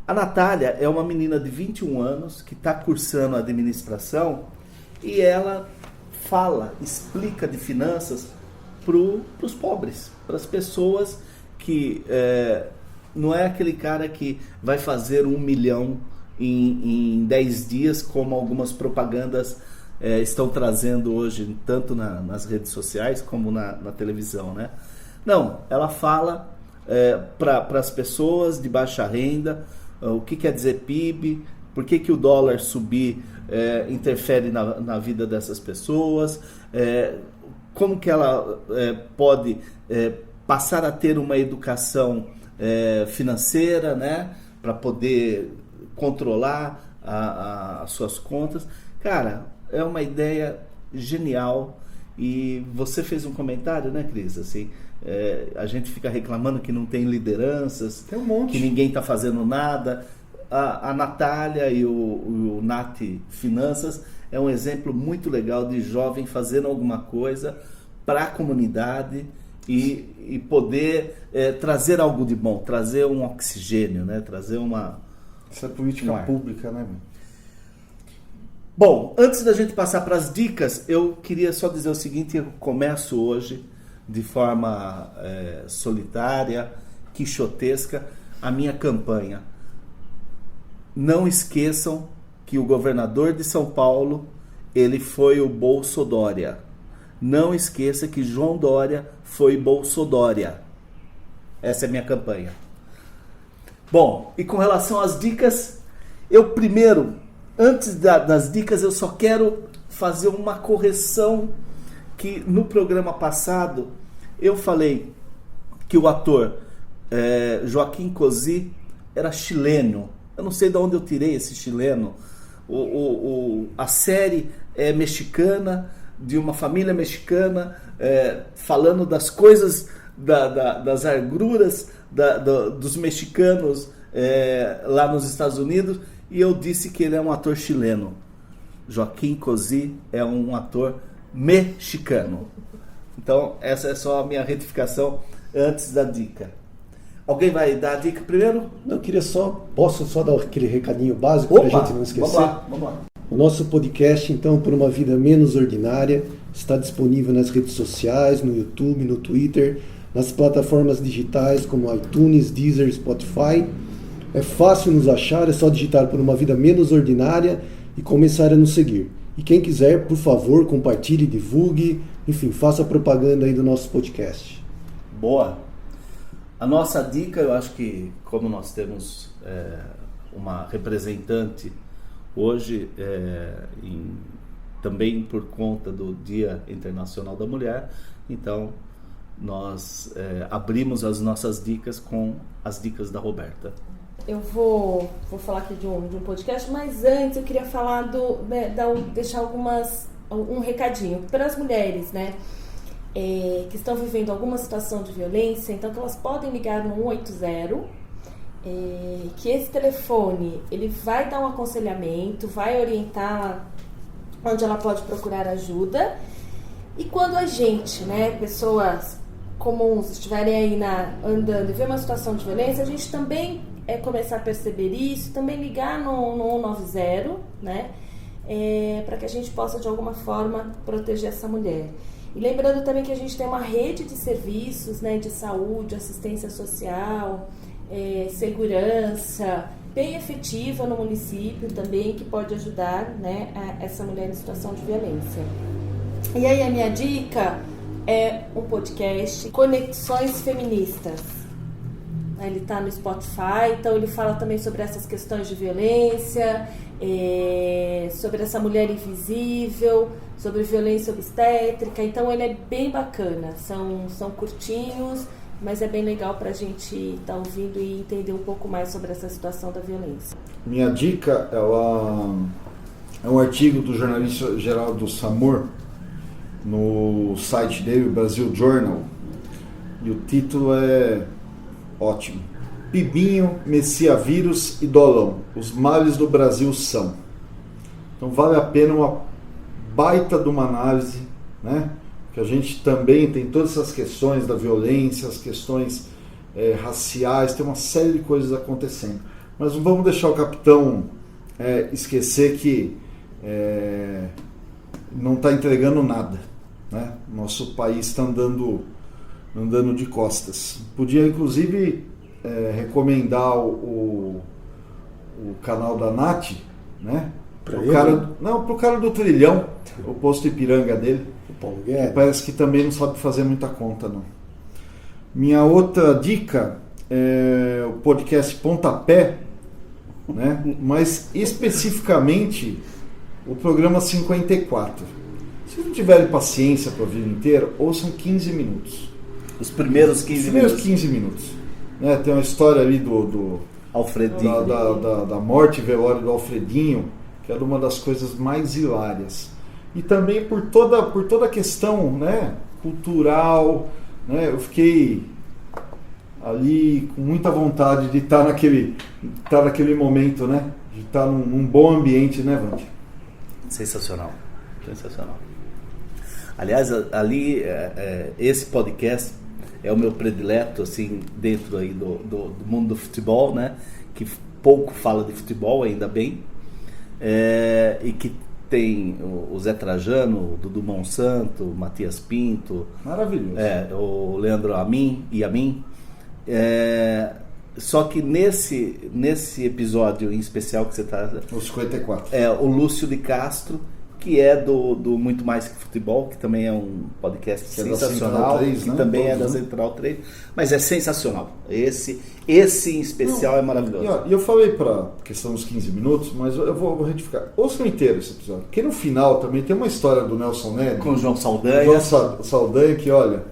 A Natália é uma menina de 21 anos que está cursando administração e ela explica de finanças para os pobres, para as pessoas que não é aquele cara que vai fazer 1 milhão em 10 dias, como algumas propagandas estão trazendo hoje, tanto nas redes sociais como na televisão, né? Não, ela fala para as pessoas de baixa renda, o que quer dizer PIB, por que o dólar subir interfere na vida dessas pessoas, como que ela pode passar a ter uma educação financeira, né, para poder controlar as suas contas. Cara, é uma ideia genial. E você fez um comentário, né, Cris? Assim, a gente fica reclamando que não tem lideranças, tem um monte, que ninguém está fazendo nada. A Natália e o Nat Finanças é um exemplo muito legal de jovem fazendo alguma coisa para a comunidade e poder trazer algo de bom, trazer um oxigênio, né? Trazer uma... Essa é política pública, né? Bom, antes da gente passar para as dicas, eu queria só dizer o seguinte: eu começo hoje de forma solitária, quixotesca, a minha campanha. Não esqueçam que o governador de São Paulo, ele foi o Bolsodória. Não esqueça que João Dória foi Bolsodória. Essa é a minha campanha. Bom, e com relação às dicas, eu primeiro, antes das dicas, eu só quero fazer uma correção, que no programa passado eu falei que o ator Joaquim Cosí era chileno. Eu não sei de onde eu tirei esse chileno. A série é mexicana, de uma família mexicana, falando das coisas, das agruras dos mexicanos lá nos Estados Unidos, e eu disse que ele é um ator chileno. Joaquim Cosí é um ator mexicano. Então, essa é só a minha retificação antes da dica. Alguém vai dar a dica primeiro? Eu queria posso só dar aquele recadinho básico para a gente não esquecer? Vamos lá. O nosso podcast, então, Por uma Vida Menos Ordinária, está disponível nas redes sociais, no YouTube, no Twitter, nas plataformas digitais como iTunes, Deezer, Spotify. É fácil nos achar, é só digitar Por uma Vida Menos Ordinária e começar a nos seguir. E quem quiser, por favor, compartilhe, divulgue, enfim, faça propaganda aí do nosso podcast. Boa. A nossa dica, eu acho que como nós temos uma representante hoje, também por conta do Dia Internacional da Mulher, então nós abrimos as nossas dicas com as dicas da Roberta. Eu vou falar aqui de um podcast, mas antes eu queria falar deixar um recadinho para as mulheres, né? Que estão vivendo alguma situação de violência, então que elas podem ligar no 180, que esse telefone ele vai dar um aconselhamento, vai orientar onde ela pode procurar ajuda. E quando a gente, né, pessoas comuns, estiverem aí andando e ver uma situação de violência, a gente também começar a perceber isso, também ligar no 190, né, para que a gente possa de alguma forma proteger essa mulher. E lembrando também que a gente tem uma rede de serviços, né, de saúde, assistência social, segurança, bem efetiva no município também, que pode ajudar, né, essa mulher em situação de violência. E aí a minha dica é um podcast, Conexões Feministas. Ele está no Spotify, então ele fala também sobre essas questões de violência, sobre essa mulher invisível, sobre violência obstétrica. Então ele é bem bacana, são curtinhos, mas é bem legal para a gente estar ouvindo e entender um pouco mais sobre essa situação da violência. Minha dica é um artigo do jornalista Geraldo Samur no site dele, o Brasil Journal, e o título é ótimo: Pibinho, Messiavírus e Dolão, os males do Brasil são. Então vale a pena uma baita de uma análise, né? Que a gente também tem todas essas questões da violência, as questões raciais, tem uma série de coisas acontecendo. Mas não vamos deixar o capitão esquecer que não está entregando nada, né? Nosso país está andando de costas. Podia inclusive recomendar o canal da Nath, né? Pro cara do Trilhão, o posto Ipiranga dele. O Paulo Guedes. Parece que também não sabe fazer muita conta, não. Minha outra dica é o podcast Pontapé, né? Mas especificamente o programa 54. Se não tiverem paciência para ouvir inteiro, ouçam 15 minutos. Os primeiros 15 minutos. Né? Tem uma história ali do Alfredinho. Da morte e velório do Alfredinho, que era uma das coisas mais hilárias. E também por toda a questão, né, cultural, né? Eu fiquei ali com muita vontade de estar naquele momento, né? De estar num bom ambiente, né, Vante? Sensacional. Aliás, ali, esse podcast é o meu predileto, assim, dentro aí do mundo do futebol, né? Que pouco fala de futebol, ainda bem. E que tem o Zé Trajano, o Dudu Monsanto, o Matias Pinto. Maravilhoso. O Leandro Amin. Só que nesse episódio em especial que você está... O 54. O Lúcio de Castro, que é do Muito Mais Que Futebol, que também é um podcast sensacional, 3, que, né? Também é da Central 3, mas é sensacional. Esse em especial é maravilhoso. E eu falei para questão dos 15 minutos, mas eu vou retificar. Ouçam inteiro esse episódio, porque no final também tem uma história do Nelson Ned. Com o João Saldanha. Saldanha, que olha...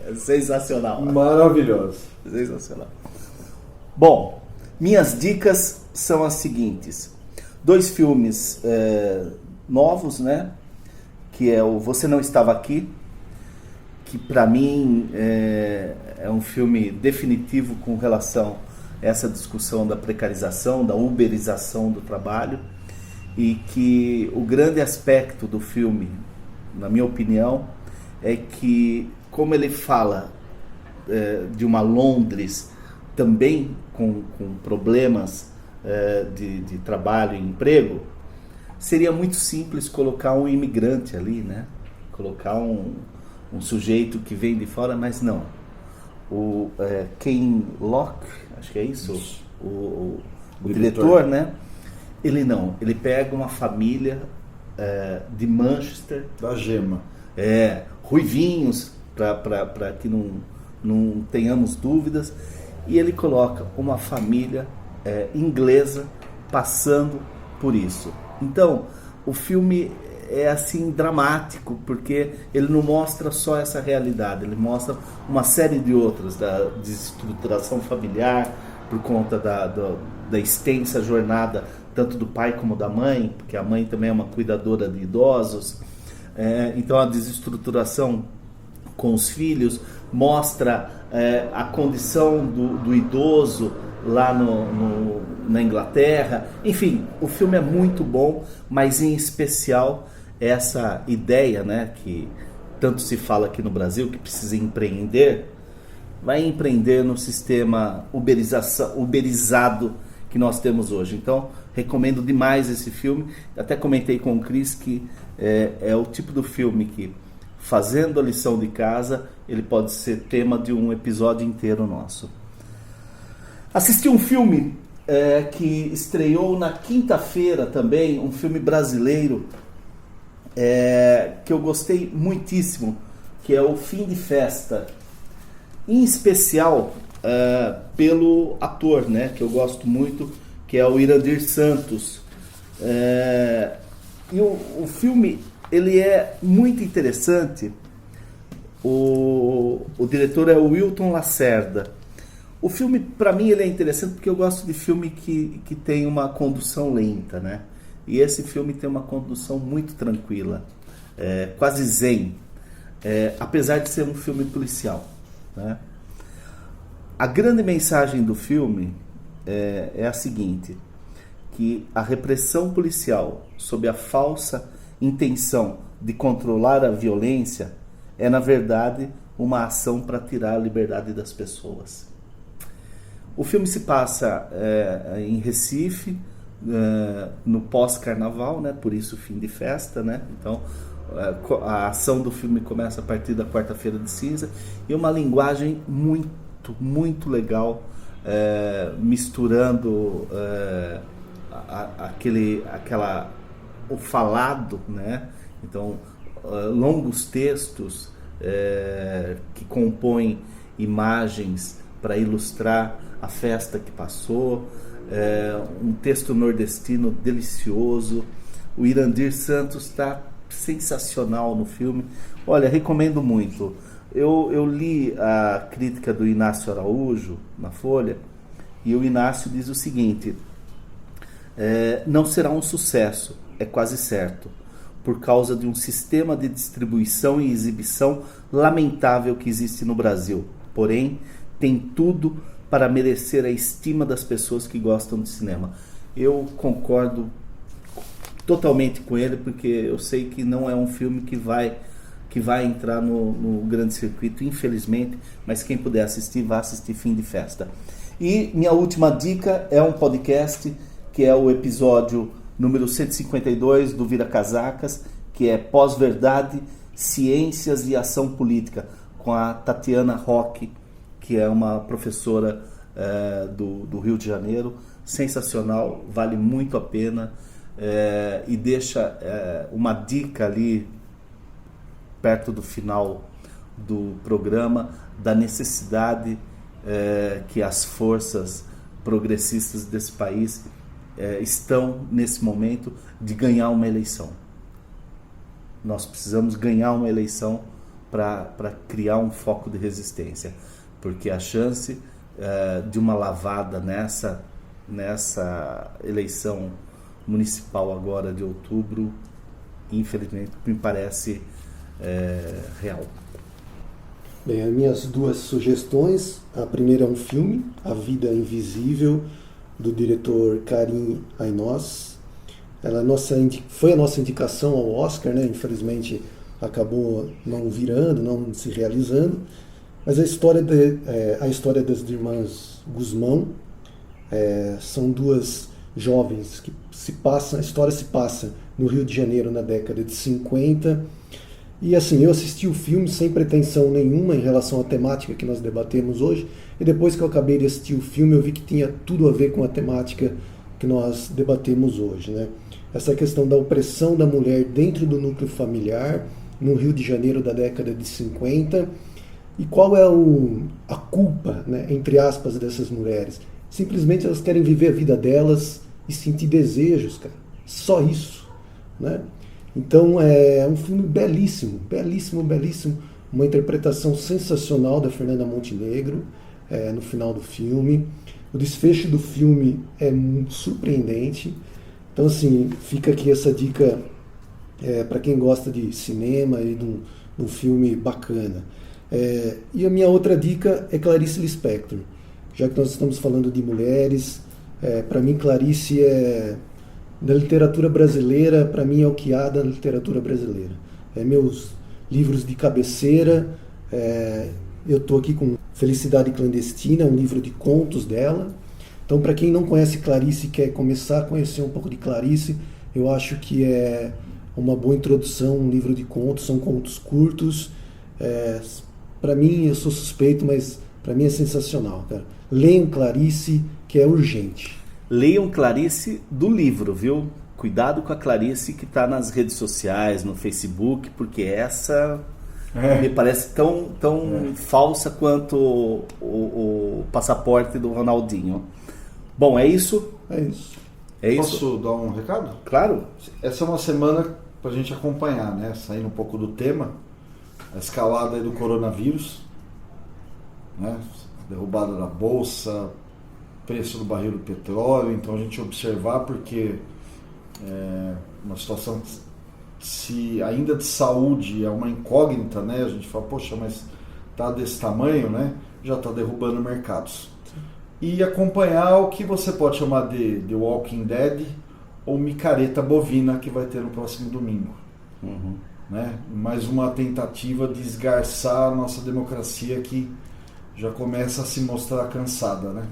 É sensacional. Maravilhoso. Sensacional. Bom, minhas dicas são as seguintes. 2 filmes novos, né? Que é o Você Não Estava Aqui, que para mim é um filme definitivo com relação a essa discussão da precarização, da uberização do trabalho, e que o grande aspecto do filme, na minha opinião, é que, como ele fala de uma Londres também com problemas de trabalho e emprego, seria muito simples colocar um imigrante ali, né? Colocar um sujeito que vem de fora, mas não. O Ken Loach, acho que é isso, o diretor, né? Ele pega uma família de Manchester, da Gema, ruivinhos, para que não tenhamos dúvidas, e ele coloca uma família inglesa passando por isso. Então, o filme é assim dramático, porque ele não mostra só essa realidade, ele mostra uma série de outras, da desestruturação familiar, por conta da extensa jornada, tanto do pai como da mãe, porque a mãe também é uma cuidadora de idosos. Então, a desestruturação com os filhos mostra a condição do idoso lá na Inglaterra. Enfim, o filme é muito bom, mas em especial essa ideia, né, que tanto se fala aqui no Brasil, que precisa empreender, vai empreender no sistema uberizado que nós temos hoje. Então, recomendo demais esse filme. Até comentei com o Cris que é o tipo do filme que, fazendo a lição de casa, ele pode ser tema de um episódio inteiro nosso. Assisti um filme que estreou na quinta-feira também, um filme brasileiro que eu gostei muitíssimo, que é O Fim de Festa. Em especial pelo ator, né, que eu gosto muito, que é o Irandir Santos. E o filme, ele é muito interessante. O diretor é o Wilton Lacerda. O filme, para mim, ele é interessante porque eu gosto de filme que tem uma condução lenta, né? E esse filme tem uma condução muito tranquila, quase zen, apesar de ser um filme policial, né? A grande mensagem do filme é a seguinte, que a repressão policial, sob a falsa intenção de controlar a violência, é, na verdade, uma ação para tirar a liberdade das pessoas. O filme se passa em Recife, no pós-carnaval, né? Por isso Fim de Festa, né? Então, a ação do filme começa a partir da quarta-feira de cinza, e uma linguagem muito, muito legal, misturando o falado, né? Então, longos textos que compõem imagens para ilustrar a festa que passou, um texto nordestino delicioso. O Irandir Santos está sensacional no filme. Olha, recomendo muito. Eu li a crítica do Inácio Araújo na Folha, e o Inácio diz o seguinte: não será um sucesso, é quase certo, por causa de um sistema de distribuição e exibição lamentável que existe no Brasil. Porém, tem tudo para merecer a estima das pessoas que gostam de cinema. Eu concordo totalmente com ele, porque eu sei que não é um filme que vai entrar no grande circuito, infelizmente, mas quem puder assistir, vá assistir Fim de Festa. E minha última dica é um podcast, que é o episódio número 152 do Vira Casacas, que é Pós-Verdade, Ciências e Ação Política, com a Tatiana Roque, que é uma professora do Rio de Janeiro. Sensacional, vale muito a pena, e deixa uma dica ali perto do final do programa da necessidade que as forças progressistas desse país estão nesse momento de ganhar uma eleição. Nós precisamos ganhar uma eleição para criar um foco de resistência, porque a chance de uma lavada nessa eleição municipal agora de outubro, infelizmente, me parece real. Bem, as minhas duas sugestões: a primeira é um filme, A Vida Invisível, do diretor Karim Ainós. Ela foi a nossa indicação ao Oscar, né? Infelizmente acabou não virando, não se realizando. Mas a história das irmãs Guzmão são duas jovens que a história se passa no Rio de Janeiro na década de 50. E assim, eu assisti o filme sem pretensão nenhuma em relação à temática que nós debatemos hoje, e depois que eu acabei de assistir o filme eu vi que tinha tudo a ver com a temática que nós debatemos hoje, né? Essa questão da opressão da mulher dentro do núcleo familiar no Rio de Janeiro da década de 50, e qual é a culpa, né, entre aspas, dessas mulheres. Simplesmente elas querem viver a vida delas e sentir desejos, cara. Só isso, né? Então é um filme belíssimo, belíssimo, belíssimo. Uma interpretação sensacional da Fernanda Montenegro no final do filme. O desfecho do filme é muito surpreendente. Então, assim, fica aqui essa dica para quem gosta de cinema e de um filme bacana. E a minha outra dica é Clarice Lispector. Já que nós estamos falando de mulheres, para mim Clarice da literatura brasileira, para mim é o que há da literatura brasileira. Meus livros de cabeceira, eu estou aqui com Felicidade Clandestina, um livro de contos dela. Então, para quem não conhece Clarice e quer começar a conhecer um pouco de Clarice, eu acho que é uma boa introdução, um livro de contos, são contos curtos. Para mim, eu sou suspeito, mas para mim é sensacional, cara. Leiam Clarice, que é urgente. Leiam Clarice do livro, viu? Cuidado com a Clarice que está nas redes sociais, no Facebook, porque essa me parece tão falsa quanto o passaporte do Ronaldinho. Bom, é isso? É isso. É isso? Posso dar um recado? Claro. Essa é uma semana para a gente acompanhar, né? Saindo um pouco do tema, a escalada aí do coronavírus, né? Derrubada da bolsa, preço do barril do petróleo. Então a gente observar, porque uma situação se ainda de saúde é uma incógnita, né? A gente fala, poxa, mas tá desse tamanho, né? Já está derrubando mercados. E acompanhar o que você pode chamar de The Walking Dead ou micareta bovina que vai ter no próximo domingo. Né? Mais uma tentativa de esgarçar a nossa democracia que já começa a se mostrar cansada, né?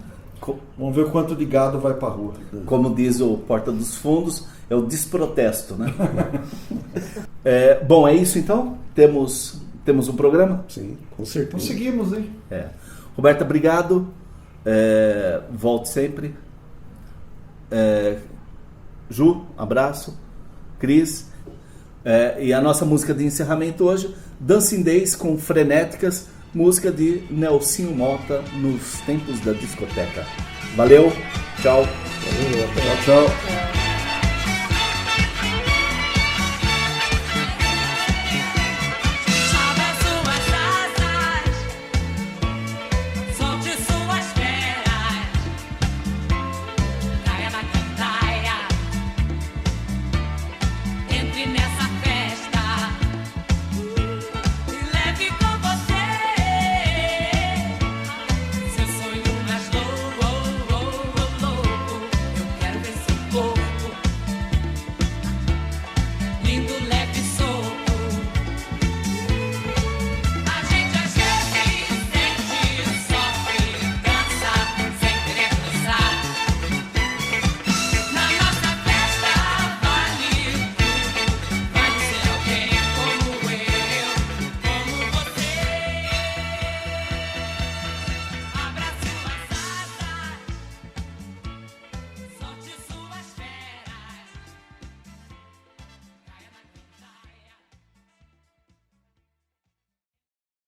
Vamos ver o quanto de gado vai para a rua. Como diz o Porta dos Fundos, é o desprotesto, né? Bom, é isso então? Temos um programa? Sim, com certeza. Conseguimos, hein? Roberta, obrigado. Volte sempre. Ju, abraço. Cris. E a nossa música de encerramento hoje, Dancing Days com Frenéticas, música de Nelsinho Mota, Nos Tempos da Discoteca. Valeu, tchau. Tchau.